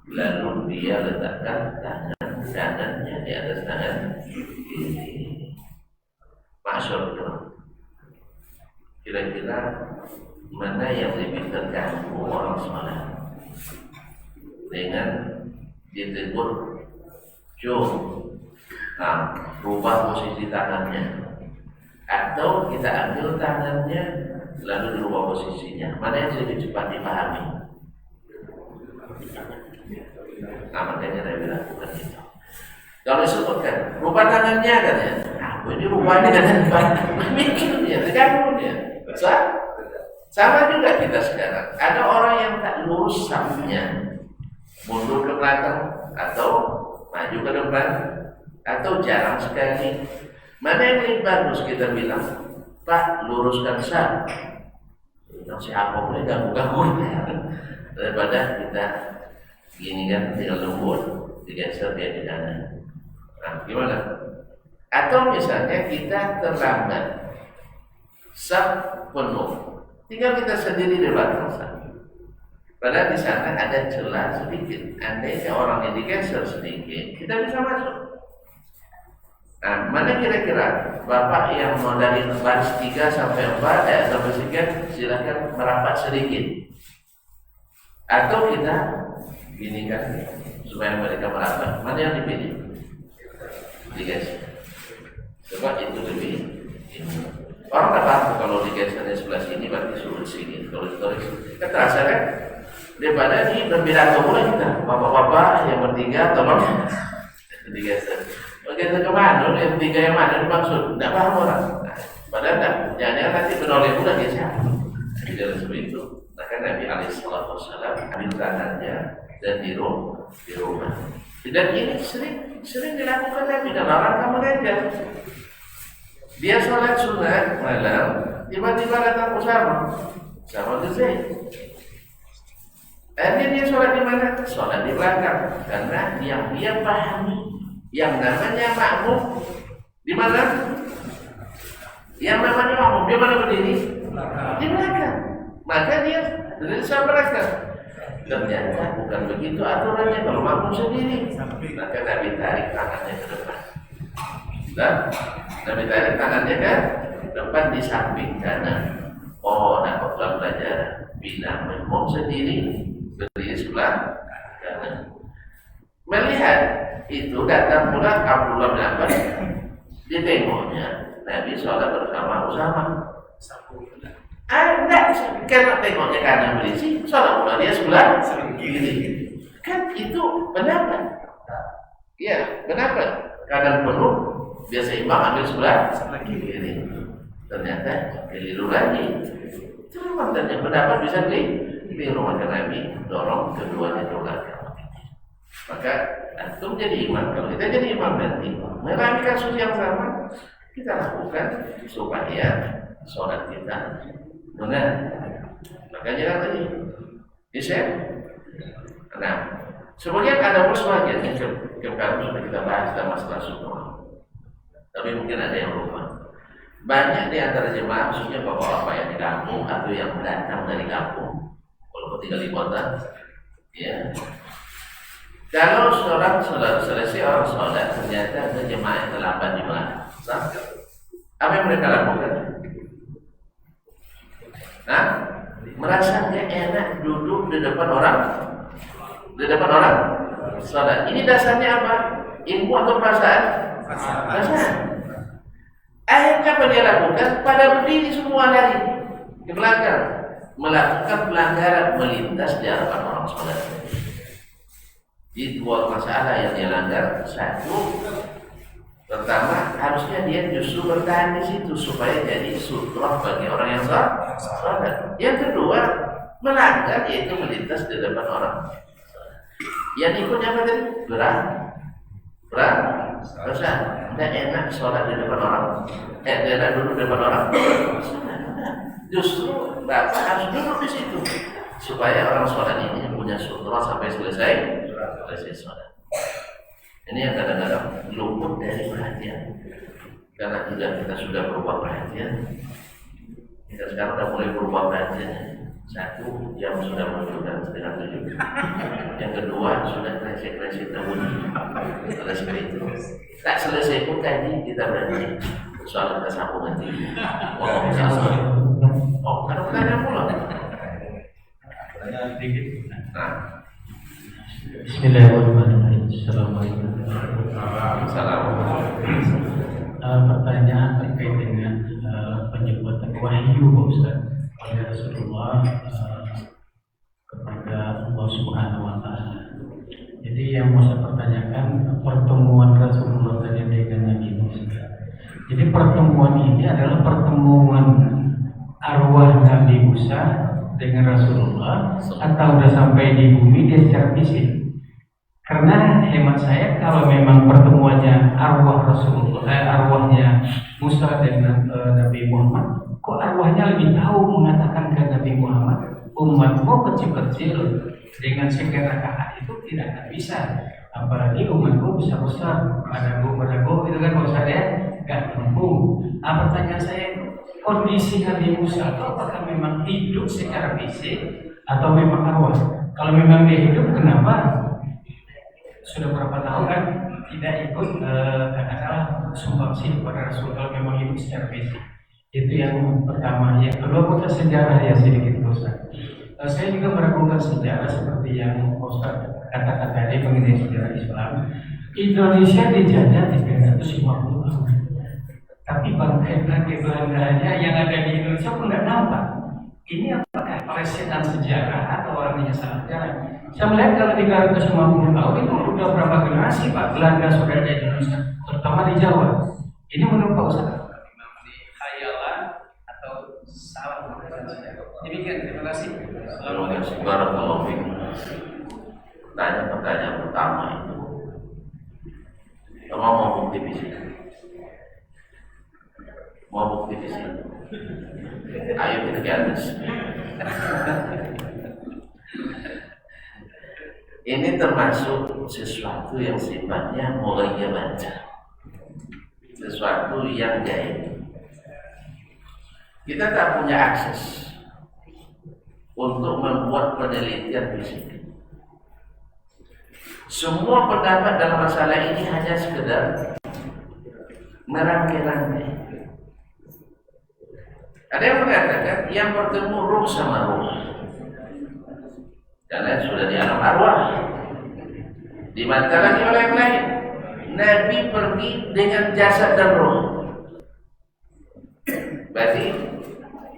Lalu dia letakkan tangan kanannya di atas tangan kiri. Masyaallah. Kira-kira mana yang lebih terganggu orang sholat dengan ditegur, rubah posisi tangannya, atau kita ambil tangannya lalu dirubah posisinya? Mana yang lebih cepat dipahami? Nah, makanya Nabi lakukan itu. Kalau disebutkan rubah tangannya katanya, ini rubahnya kan mikir dia, terganggu dia. Sama juga kita sekarang. Ada orang yang tak lurus safnya, mundur ke belakang atau maju ke depan atau jarang sekali. Mana yang lebih bagus kita bilang, Pak, luruskan saf. Siapa boleh ganggu-ganggu daripada kita gini kan tinggal lembut digeser dia di kanan. Nah, gimana? Atau misalnya kita terlambat, saf penuh, tinggal kita sendiri di belakang saf. Padahal di sana ada celah sedikit. Andainya orang yang digeser sedikit, kita bisa masuk. Nah, mana kira-kira Bapak yang mau dari baris 3 sampai 4 sampai sekian, silahkan merapat sedikit. Atau kita gini kan supaya mereka merapat. Mana yang dipilih? Digeser. Sebab itu lebih orang tak tahu kalau digeser di sebelah sini berarti suruh sini. Kalau historis kita terasa kan daripada ini berbeda mulai kita. Bapak-bapak yang bertiga tolong digeser. Begitu kemana? Yang tiga yang mana dimaksud? Tidak paham orang. Nah, padahal tidak. Jangan nanti menoleh pula dia siapa. Tidak seperti itu. Maka Nabi Alaihissalam ambil tangannya dan di rumah. Dan ini sering dilakukan Nabi dan orang kamu mengajar. Dia sholat sunat malam, tiba-tiba datang Usama bin Zaid. Akhirnya dia sholat di mana? Sholat di belakang. Karena yang dia pahami yang namanya makmum di mana? Yang namanya makmum di mana berdiri? Di belakang. Maka dia berdiri di belakang. Ternyata bukan begitu aturannya kalau makmum sendiri. Maka Nabi tarik tangannya ke depan. Dan Nabi tarik tangannya ke depan di samping kanan. Oh, dapat pelajaran. Bila makmum sendiri berdiri sebelah kanan. Melihat itu datang pula Abdullah bin Abbas, dia tengoknya Nabi sholat bersama Usama. Enggak, karena tengoknya kanan berisi, sholat pula dia sebelah kiri. Kan itu pendapat. Iya, pendapat. Kanan penuh, dia seimbang ambil sebelah kiri. Ternyata keliru lagi. Itu memang yang pendapat bisa keliru. Maka Nabi dorong keduanya ke belakang. Maka antum jadi imam. Kalau kita jadi imam nanti mengalami kasus yang sama, kita lakukan supaya sholat kita benar. Maka jangan tadi bisa. Nah, sebagian ada sebagian yang kemarin sudah kita bahas dalam masalah sunnah. Tapi mungkin ada yang lupa. Banyak di antara jemaah, khususnya bapak-bapak yang di kampung atau yang datang dari kampung, walaupun tinggal di kota, ya. Kalau seorang selesai orang sholat, ternyata ada jemaah yang terlambat di belakang. Apa yang mereka lakukan? Nah, merasa nggak enak duduk di depan orang, sholat. Ini dasarnya apa? Ilmu atau perasaan? Perasaan. Akhirnya apa dia lakukan? Pada berdiri semua lari ke belakang, melakukan pelanggaran melintas di hadapan orang sholat. Di dua masalah yang dia langgar. Satu, pertama harusnya dia justru bertahan di situ supaya jadi sutrah bagi orang yang sholat. Yang kedua, melanggar yaitu melintas di depan orang. Yang ikutnya apa tadi? Perasaan. Tidak enak sholat di depan orang. Tidak enak duduk di depan orang. Justru Bapak harus duduk di situ supaya orang sholat ini punya sutrah sampai selesai sholat. Ini yang kadang-kadang luput dari perhatian. Karena kita sudah berubah perhatian. Kita sekarang sudah mulai berubah perhatian. Satu, jam sudah menunjukkan 6:30. Yang kedua, sudah kresek-kresek terbunyi. Selesai itu. Tak selesai pun tadi kita berhenti. Soal kita sambung nanti. Ada pertanyaan pula. Nah. Bismillahirrahmanirrahim. Assalamualaikum. Pertanyaan terkait dengan penyebutan wahyu Ustaz oleh Rasulullah kepada Allah Subhanahu wa taala. Jadi yang mau saya pertanyakan pertemuan Rasulullah tadi dengan Nabi Musa. Jadi pertemuan ini adalah pertemuan arwah Nabi Musa dengan Rasulullah atau udah sampai di bumi dia secara fisik? Karena hemat saya kalau memang pertemuannya arwahnya Musa dengan Nabi Muhammad, kok arwahnya lebih tahu mengatakan ke Nabi Muhammad, umatmu kecil-kecil dengan sekian rakaat itu tidak akan bisa, apalagi umatku besar-besar, berago itu kan usah ya, nggak mampu. Pertanyaan saya, kondisi Nabi Musa itu apakah memang hidup secara fisik atau memang arwah? Kalau memang dia hidup, kenapa sudah berapa tahun kan tidak ikut katakanlah sumbangsi kepada Rasul kalau memang hidup secara fisik? Itu yang pertama. Yang kedua, kota sejarah ya sedikit Ustaz. Saya juga meragukan sejarah seperti yang Ustaz katakan tadi mengenai sejarah Islam. Indonesia dijajah 350 tahun, tapi bangkai-bangkainya yang ada di Indonesia pun nggak nampak. Ini apakah presiden sejarah atau orangnya salah jalan? Saya melihat kalau 350 tahun itu udah berapa generasi Pak Belanda sudah ada di Indonesia, terutama di Jawa. Ini menurut Pak Ustaz khayalan atau salah? Demikian, terima kasih. Assalamualaikum warahmatullahi wabarakatuh. Tanya pertanyaan pertama itu, kamu mau bukti fisik? Mau bukti fisik? Ayo kita ke atas. Ini termasuk sesuatu yang sifatnya mulainya baca, sesuatu yang gaib. Kita tak punya akses untuk membuat penelitian fisik. Semua pendapat dalam masalah ini hanya sekedar merangkai-rangkai. Ada yang mengatakan yang bertemu ruh sama ruh, karena sudah di alam arwah. Dibantah lagi oleh yang lain, Nabi pergi dengan jasad dan ruh. Berarti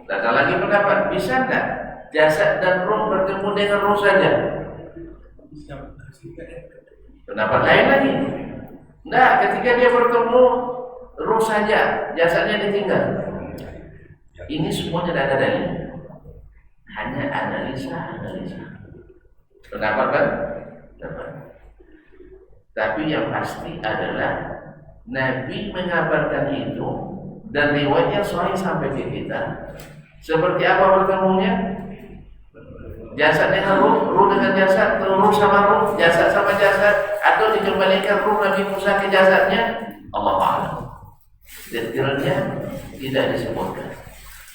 datang lagi pendapat, bisa enggak jasad dan ruh bertemu dengan ruh saja? Pendapat lain lagi, enggak, ketika dia bertemu ruh saja, jasadnya ditinggal. Ini semua tidak ada dalil, hanya analisa. Pendapat kan? Pendapat. Tapi yang pasti adalah Nabi mengabarkan itu dan riwayatnya sahih sampai ke kita. Seperti apa bertemunya? Jasad dengan ruh dengan jasad, ruh sama ruh, jasad sama jasad, atau dikembalikan ruh Nabi Musa ke jasadnya? Allah a'lam. Detailnya tidak disebutkan.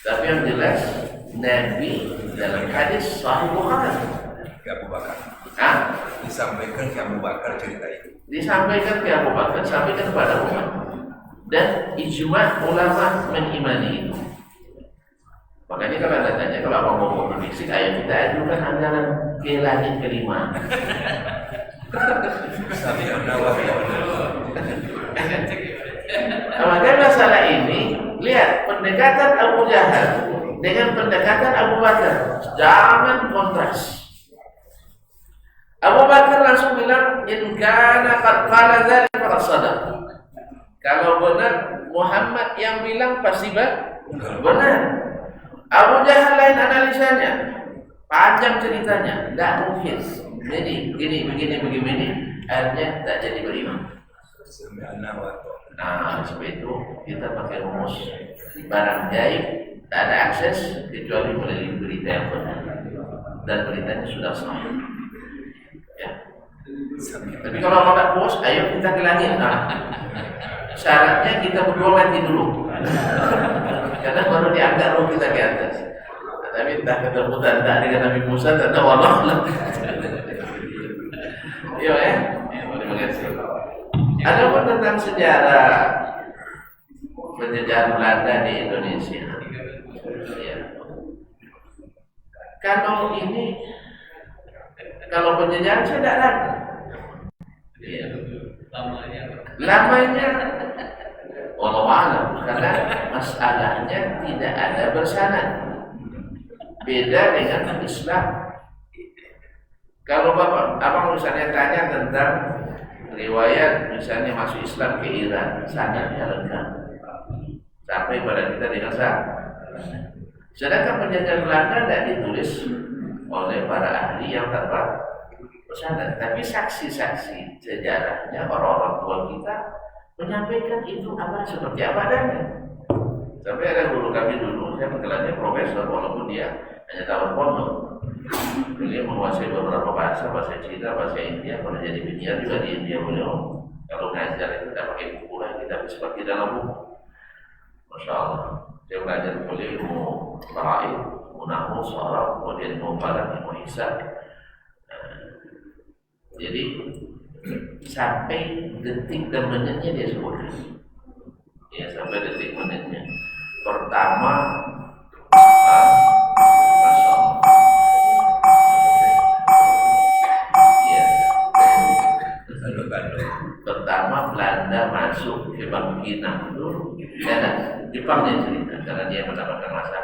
Tapi yang jelas Nabi dalam hadis Sahih Bukhari ke Abu Bakar. Disampaikan ke Abu Bakar cerita itu. Disampaikan ke Abu Bakar, sampaikan kepada umat. Dan ijma ulama mengimani itu. Makanya kalau ada tanya, kalau abang mau berbisik, ayo kita ajukan anggaran ke langit kelima. Sami Nawawi. Maka masalah ini, lihat pendekatan Abu Jahal dengan pendekatan Abu Bakar, jangan kontras. Abu Bakar langsung bilang, in kana qad qala dzalika faqad shadaq. Kalau benar Muhammad yang bilang pasti benar. Abu Jahal lain analisanya, panjang ceritanya, tidak mungkin. Begini, akhirnya tak jadi beriman. Nah, sebab itu kita pakai rumus barang gaib, tak ada akses kecuali melalui berita yang benar, dan beritanya sudah sahih. Ya. Tapi kalau mau tak puas, ayo kita ke langit. Nah, syaratnya kita berdua mati dulu, karena baru diangkat roh kita ke atas. Tapi entah ketemu tak dengan Nabi Musa, tak tahu Allah. Iya ya, terima kasih. Ada pun tentang sejarah penjajahan Belanda di Indonesia. Ya. Kalau penjajahan saya tidak ragu. Ya. Lamanya wallahu a'lam, karena masalahnya tidak ada bersanad. Beda dengan Islam. Kalau abang misalnya tanya tentang riwayat misalnya masuk Islam ke Iran, sanadnya lengkap sampai pada kita dengan sah. Sedangkan perjanjian Belanda tidak ditulis oleh para ahli yang tanpa pesanan, tapi saksi-saksi sejarahnya orang-orang tua kita menyampaikan itu apa seperti apa adanya. Sampai ada guru kami dulu, saya panggilannya profesor, walaupun dia hanya tahun pondok. Beliau menguasai beberapa bahasa Cina, bahasa India. Kalau jadi penyiar juga di India beliau. Kalau ngajar itu tidak pakai buku lagi, tapi seperti dalam buku. Masya Allah. Dia belajar boleh ilmu faraid, ilmu nahwu, sharaf, kemudian ilmu falak, ilmu hisab. Jadi sampai detik dan menitnya dia sebutkan. Ya, sampai detik menitnya. Pertama, Masya Allah. Ya. Pertama Belanda masuk ke Bangkinang dulu. Dan Jepang yang cerita karena dia mendapatkan masa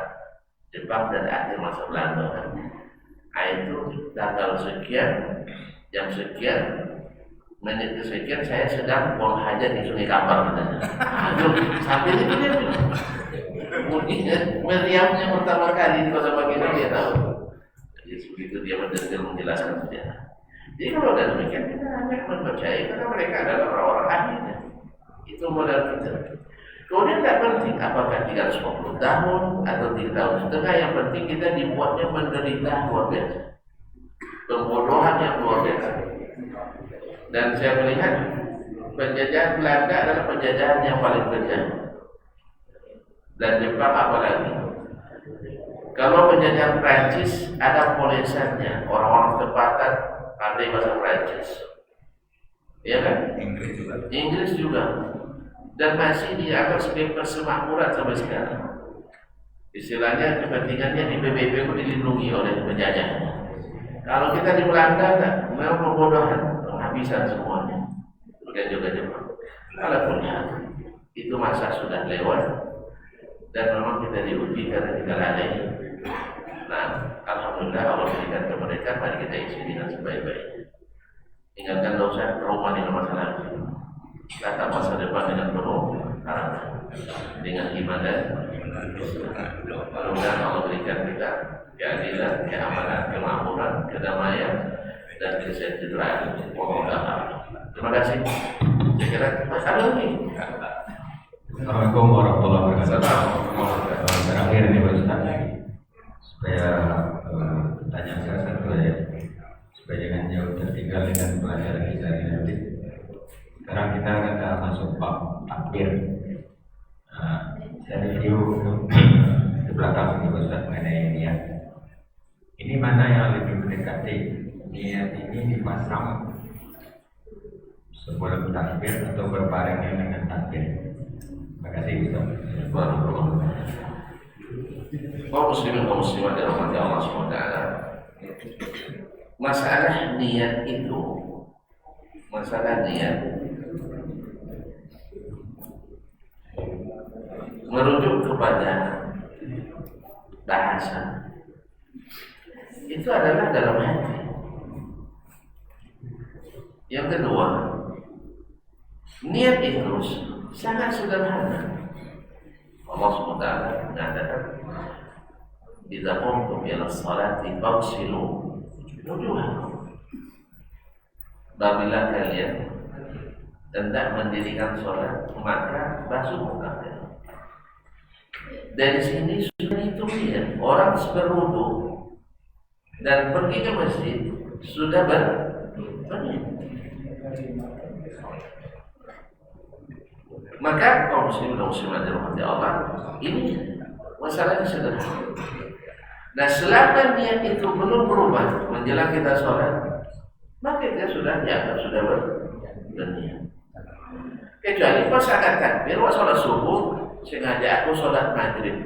Jepang dan akhir masa Belanda. Nah, itu tanggal sekian, jam sekian, menit kesekian saya sedang buang hajat di Sungai Kampar katanya. Aduh, sampai itu dia bilang. Meriamnya pertama kali di kota Bangkinang dia tahu. Jadi begitu dia mendetail menjelaskan sejarah. Jadi kalau ada demikian kita hanya mempercayai karena mereka adalah orang-orang ahlinya. Itu modal kita. Kemudian tidak penting apakah 350 tahun atau 3 tahun setengah, yang penting kita dibuatnya menderita luar biasa, pembodohan yang luar biasa. Dan saya melihat penjajahan Belanda adalah penjajahan yang paling kejam. Dan Jepang apalagi. Kalau penjajahan Prancis ada polesannya, orang-orang tempatan pandai bahasa Prancis, ya kan? Inggris juga. Dan masih dianggap sebagai persemakmuran sampai sekarang. Istilahnya kepentingannya di PBB itu dilindungi oleh penjajah. Kalau kita di Belanda, memang pembodohan, penghabisan semuanya. Dan juga Jepang. Walaupun itu masa sudah lewat dan memang kita diuji karena kita lalai. Nah, alhamdulillah Allah berikan kemerdekaan, mari kita isi dengan sebaik-baiknya. Ingatkan dosa trauma dengan masa lalu. Kata masa depan dengan penuh harapan, dengan iman dan mudah-mudahan Allah berikan kita keadilan, keamanan, kemakmuran, kedamaian dan kesejahteraan. Terima kasih. Saya kira ada lagi. Assalamualaikum warahmatullahi wabarakatuh. Terakhir ini Pak Ustaz, supaya pertanyaan saya satu ya, supaya jangan jauh tertinggal dengan pelajaran kita nanti. Sekarang kita akan masuk bab takbir. Saya review di belakang Pak Ustaz mengenai niat. Ini mana yang lebih mendekati? Niat ini dipasang sebelum takbir atau berbarengan dengan takbir? Terima kasih Ustaz. Kaum muslimin kaum muslimat dirahmati Allah SWT. Masalah niat itu, masalah niat merujuk kepada bahasa. Itu adalah dalam hati. Yang kedua, niat itu sangat sederhana. Allah SWT mengatakan, "Idza qumtum ila sholati faghsilu wujuhakum." Apabila kalian hendak mendirikan sholat, maka basuh muka. Dari sini sudah dihitung ya, orang berwudu dan pergi ke masjid sudah berniat. Maka kaum muslimin dan muslimat dirahmati Allah, ini masalahnya sederhana. Nah, selama niat itu belum berubah menjelang kita sholat, maka dia sudah dianggap sudah berniat. Kecuali pas akan takbir, waktu sholat subuh, sengaja aku sholat maghrib,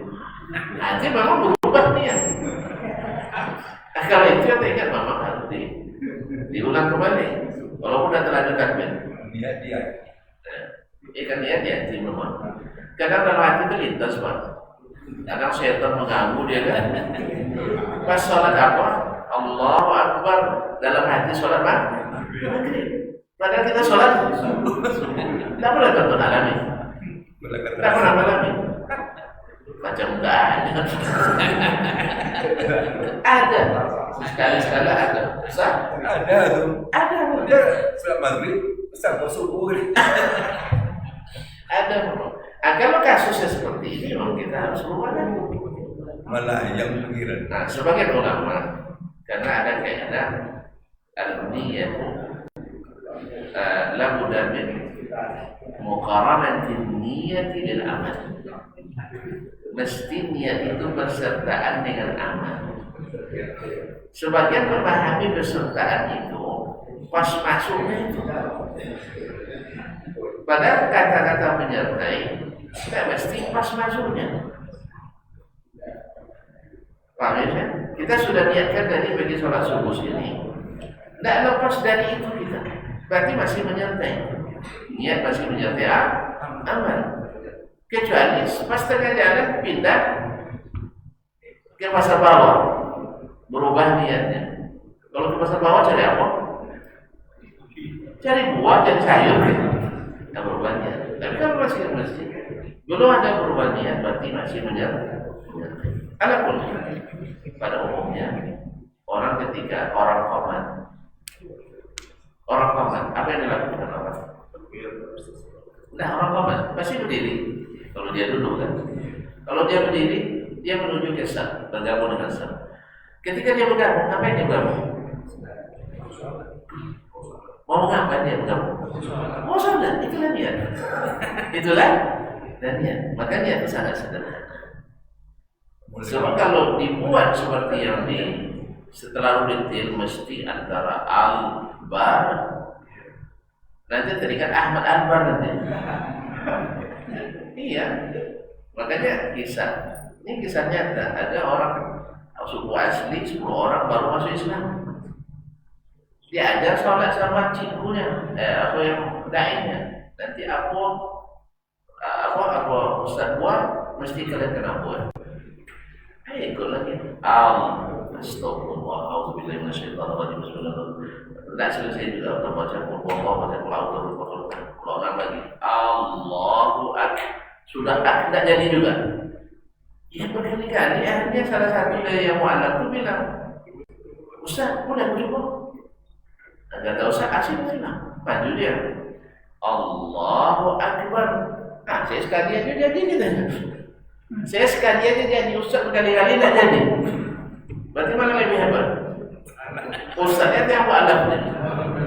nanti memang berubah niat. Nah, kalau itu kita ingat memang harus diulang kembali. Walaupun sudah terlanjur takbir. Dia. Ikan niat memang. Kadang dalam hati itu lintas Pak. Kadang setan mengganggu dia kan. Pas sholat apa? Allahu Akbar, dalam hati sholat maghrib. Padahal kita sholat tidak boleh tonton alami. Tidak pernah alami. Maka macam enggak ada. Ada. Sekali-sekala ada. Sah? Ada tuh. Ada. Ada sholat maghrib, sampai subuh. Ada. Kalau kasusnya seperti ini, memang kita harus berubah. Malah yang pikiran. Nah, sebagian ulama karena ada kaidah al-niyah la budda min muqaranatin niyyati lil amal. Mesti niat itu bersertaan dengan amal. Sebagian memahami bersertaan itu pas masuknya itu. Padahal kata-kata menyertai tidak mesti pas masuknya. Paham ya? Kita sudah niatkan dari bagi sholat subuh ini. Tidak lepas dari itu kita. Berarti masih menyertai. Niat masih menyertai amal. Kecuali pas tengah jalan pindah ke pasar bawah, berubah niatnya. Kalau ke pasar bawah cari apa? Cari buah dan sayur. Tidak berubah niat. Tapi kalau masih ke masjid, belum ada berubah niat, berarti masih menyertai. Adapun pada umumnya orang ketika orang komat apa yang dilakukan orang? Nah, orang komat pasti berdiri. Kalau dia duduk kan, kalau dia berdiri dia menuju ke saf, bergabung dengan saf. Ketika dia bergabung, apa yang dia bergabung? Mau ngapain dia bergabung? Mau sholat, itulah dia. Itulah dan niat. Maka niat itu sangat sederhana. Sebab kalau dibuat seperti yang setelah detail mesti antara al-bar nanti terikat Ahmad Al-Bar nanti. Iya, makanya ini kisah nyata. Ada orang suku asli 10 orang baru masuk Islam. Dia ajar sholat sama cikgunya, apa yang dainya. Nanti apa ustaz buat mesti kalian kena buat. Ikut lagi. Astagfirullah, auzubillahi minasyaitonir rajim. Bismillahirrahmanirrahim. Tidak selesai juga kita baca baca ulang lagi. Allahu Akbar. Sudah tidak jadi juga. Ya berkali-kali akhirnya salah satu dari yang mu'alaf itu bilang, Ustaz, boleh coba? Ada Ustaz asing bilang, maju dia. Allahu Akbar. Nah, saya sekalian jadi kita. Saya sekalian jadi Ustaz berkali-kali tidak jadi. Berarti mana lebih hebat? Ustaznya yang mu'alafnya.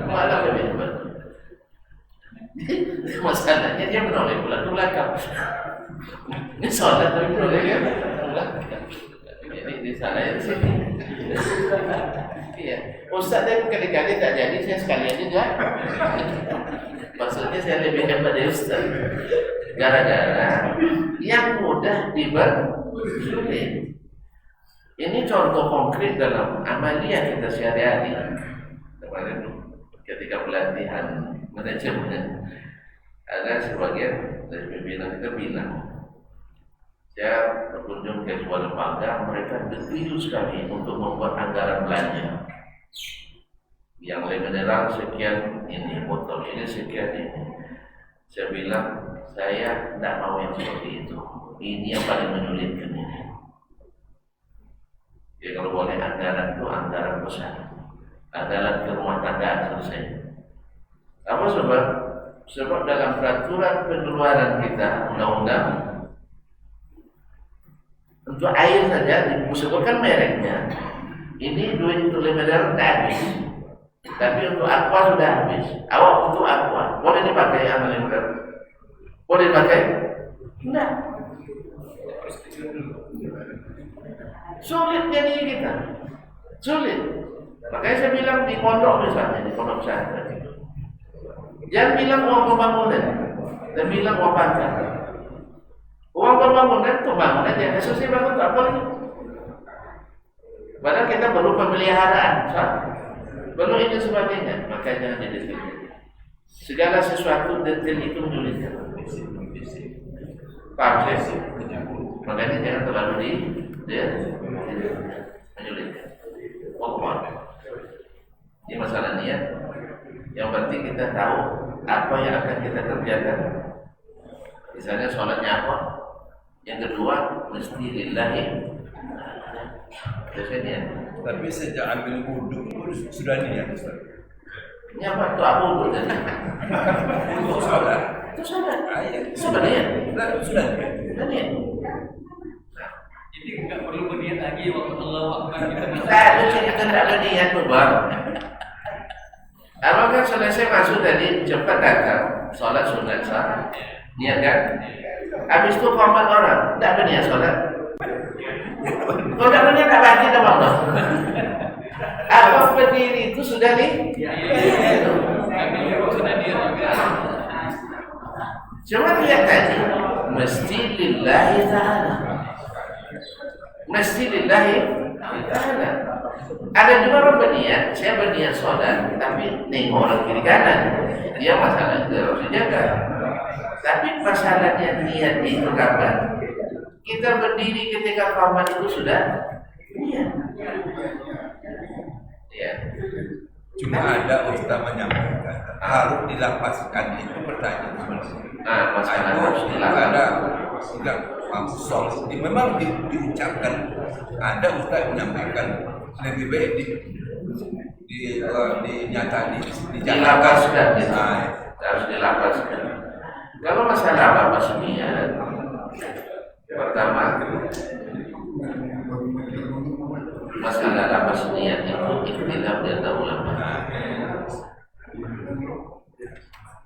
Mu'alaf lebih hebat. Masalahnya dia menoleh pulang ke belakang. Ini sholat tapi menoleh ke belakang. Jadi di sana di sini. Iya. Ustaznya berkali-kali tak jadi, saya sekalian juga. Maksudnya saya lebih hebat dari Ustaz. Gara-gara yang mudah dipersulit. Ini contoh konkret dalam amalia kita sehari-hari. Kemarin ketika pelatihan manajemen ada sebagian dari pimpinan kita bilang, saya berkunjung ke sebuah lembaga, mereka detail sekali untuk membuat anggaran belanja. Yang lain mineral sekian ini, botol ini sekian ini. Saya bilang, saya tidak mau yang seperti itu. Ini yang paling menyulitkan ini. Ya kalau boleh anggaran itu anggaran besar. Anggaran ke rumah tangga selesai. Apa sebab? Sebab dalam peraturan pengeluaran kita undang-undang untuk air saja disebutkan mereknya. Ini duit untuk mineral tidak habis. Tapi untuk aqua sudah habis. Awak untuk aqua boleh dipakai amal mineral? Boleh dipakai? Tidak. Sulit jadi kita. Sulit. Makanya saya bilang di pondok misalnya, di pondok pesantren. Jangan bilang uang pembangunan, dan bilang uang pajak. Uang pembangunan yang selesai bangun tak apa lagi. Padahal kita perlu pemeliharaan, perlu ini sebagainya. Makanya jangan detail. Segala sesuatu detail itu menyulitkan. Paham saya? Makanya jangan terlalu menyulitkan. Ini masalah niat. Yang penting kita tahu apa yang akan kita kerjakan. Misalnya sholatnya apa, Yang kedua mesti lillahi. Biasanya Tapi sejak ambil wudhu pun sudah niat Ustaz. ini apa tuh Abu Hurairah tadi? Untuk sholat. Itu salat. Ayat. Sudah niat. Sudah niat. Sudah niat. Jadi nggak perlu berniat lagi waktu Allahu Akbar kita bisa. Ada cerita tidak ada niat bebar. Abang kan selesai masuk tadi cepat datang sholat sunat sah, niat kan? Habis itu format orang, tidak ada niat sholat. Kalau tidak ada niat tak baca tak Allah. Abang berdiri itu sudah nih. Sudah dia juga. Cuma lihat tadi, mesti lillahi ta'ala. Mesti lillahi ta'ala. Ada juga orang berniat, saya berniat sholat, tapi nengok orang kiri kanan. Dia masalah itu harus dijaga. Tapi masalahnya niat itu kapan? Kita berdiri ketika qamat itu sudah niat. Ya. Cuma ada Ustaz menyampaikan harus dilapaskan itu pertanyaan sebenarnya. Nah, masalah harus dilakukan. Ada enggak maksud. Memang diucapkan. Ada Ustaz menyampaikan lebih baik dilapaskan. Harus dilapaskan. Kalau masalah apa niat, pertama masalah lapas niat itu ikhtilaf di antara ulama.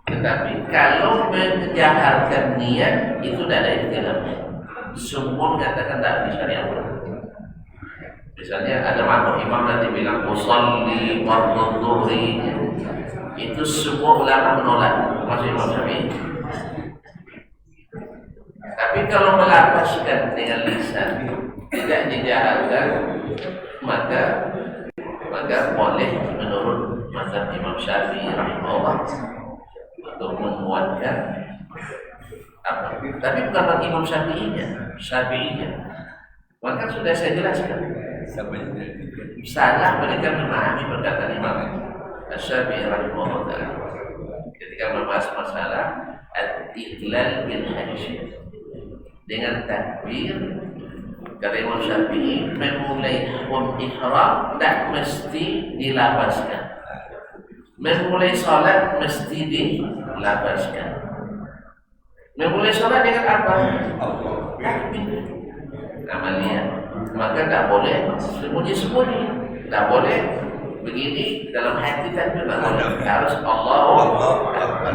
Tetapi kalau menjaharkan niat itu tidak ada ikhtilaf. Semua mengatakan tak bisa diatur. Misalnya ada makhluk imam nanti bilang usolli fardhu dhuhri, itu semua ulama menolak, termasuk Imam Syafi'i. Tapi kalau melapaskan dengan lisan tidak dijaharkan, maka boleh menurut mazhab Imam Syafi'i rahimahullah untuk menguatkan apa. Tapi bukan bagi Imam Syafi'inya. Maka sudah saya jelaskan. Salah mereka memahami perkataan Imam Syafi'i rahimahullah ketika membahas masalah al-iqlal bil hadis dengan takbir. Kata Imam Syafi'i, memulai ihram tak mesti dilapaskan. Memulai salat mesti dilapaskan. Memulai salat dengan apa? Takbir. Amalia. Maka tak boleh sembunyi-sembunyi. Tak boleh begini dalam hati takbir. Tak boleh. Harus Allahu Akbar.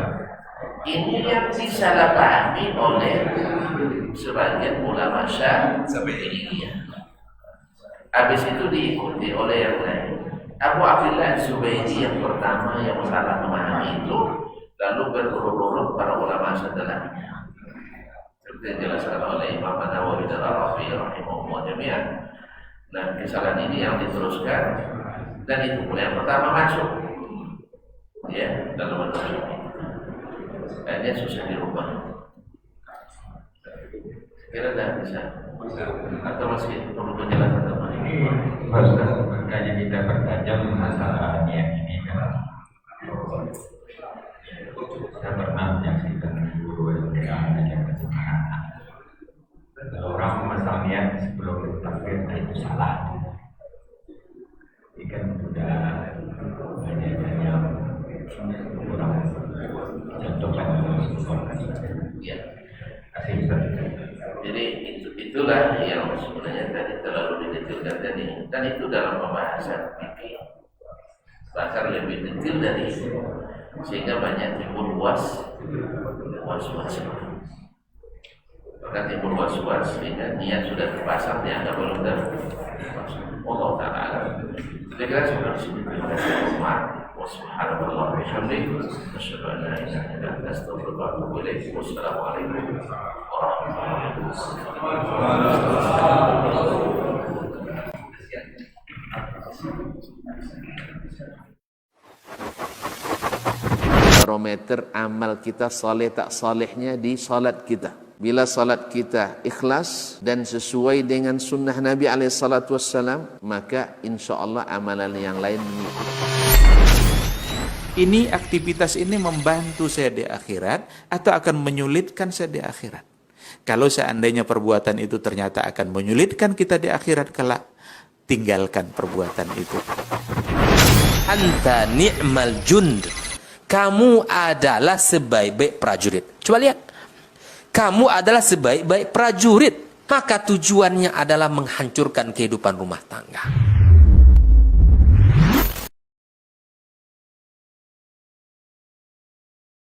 Ini yang disalahpahami oleh sebagian ulama Syafi'iyah. Habis itu diikuti oleh yang lain. Abu Abdillah Zubaidi yang pertama yang salah memahami itu, lalu berurut-urut para ulama setelahnya. Seperti yang dijelaskan oleh Imam Nawawi dan Ar-Rafi rahimahullah jami'an. Nah, kesalahan ini yang diteruskan dan itu pula yang pertama masuk. Ya, dalam mazhab. Kayaknya susah dirubah. Kira tidak bisa atau masih perlu penjelasan apa ini? Makanya kita pertajam masalah niat ini kan. Saya pernah menyaksikan guru yang kesempatan. Kalau orang memasang niat sebelum takbir itu salah. Ini kan sudah hanya kurang contohkan Ya. kasih. Jadi itulah yang sebenarnya tadi terlalu didetailkan tadi, dan itu dalam pembahasan fikih bahkan lebih detail dari itu, sehingga banyak timbul was-was. Maka timbul was-was sehingga niat sudah terpasang dianggap belum terpasang. Allah Ta'ala. Saya kira seperti ini. Terima kasih. Subhanallah wa bihamdihi asyhadu an la ilaha illa anta astaghfiruka wa atubu ilaik. Wassalamualaikum warahmatullahi wabarakatuh. Barometer amal kita saleh tak salehnya di salat kita. Bila salat kita ikhlas dan sesuai dengan sunnah Nabi SAW, maka insya Allah amalan yang lain mengikuti. Ini aktivitas ini membantu saya di akhirat atau akan menyulitkan saya di akhirat. Kalau seandainya perbuatan itu ternyata akan menyulitkan kita di akhirat kelak, tinggalkan perbuatan itu. Anta ni'mal jund. Kamu adalah sebaik-baik prajurit. Coba lihat. Kamu adalah sebaik-baik prajurit. Maka tujuannya adalah menghancurkan kehidupan rumah tangga.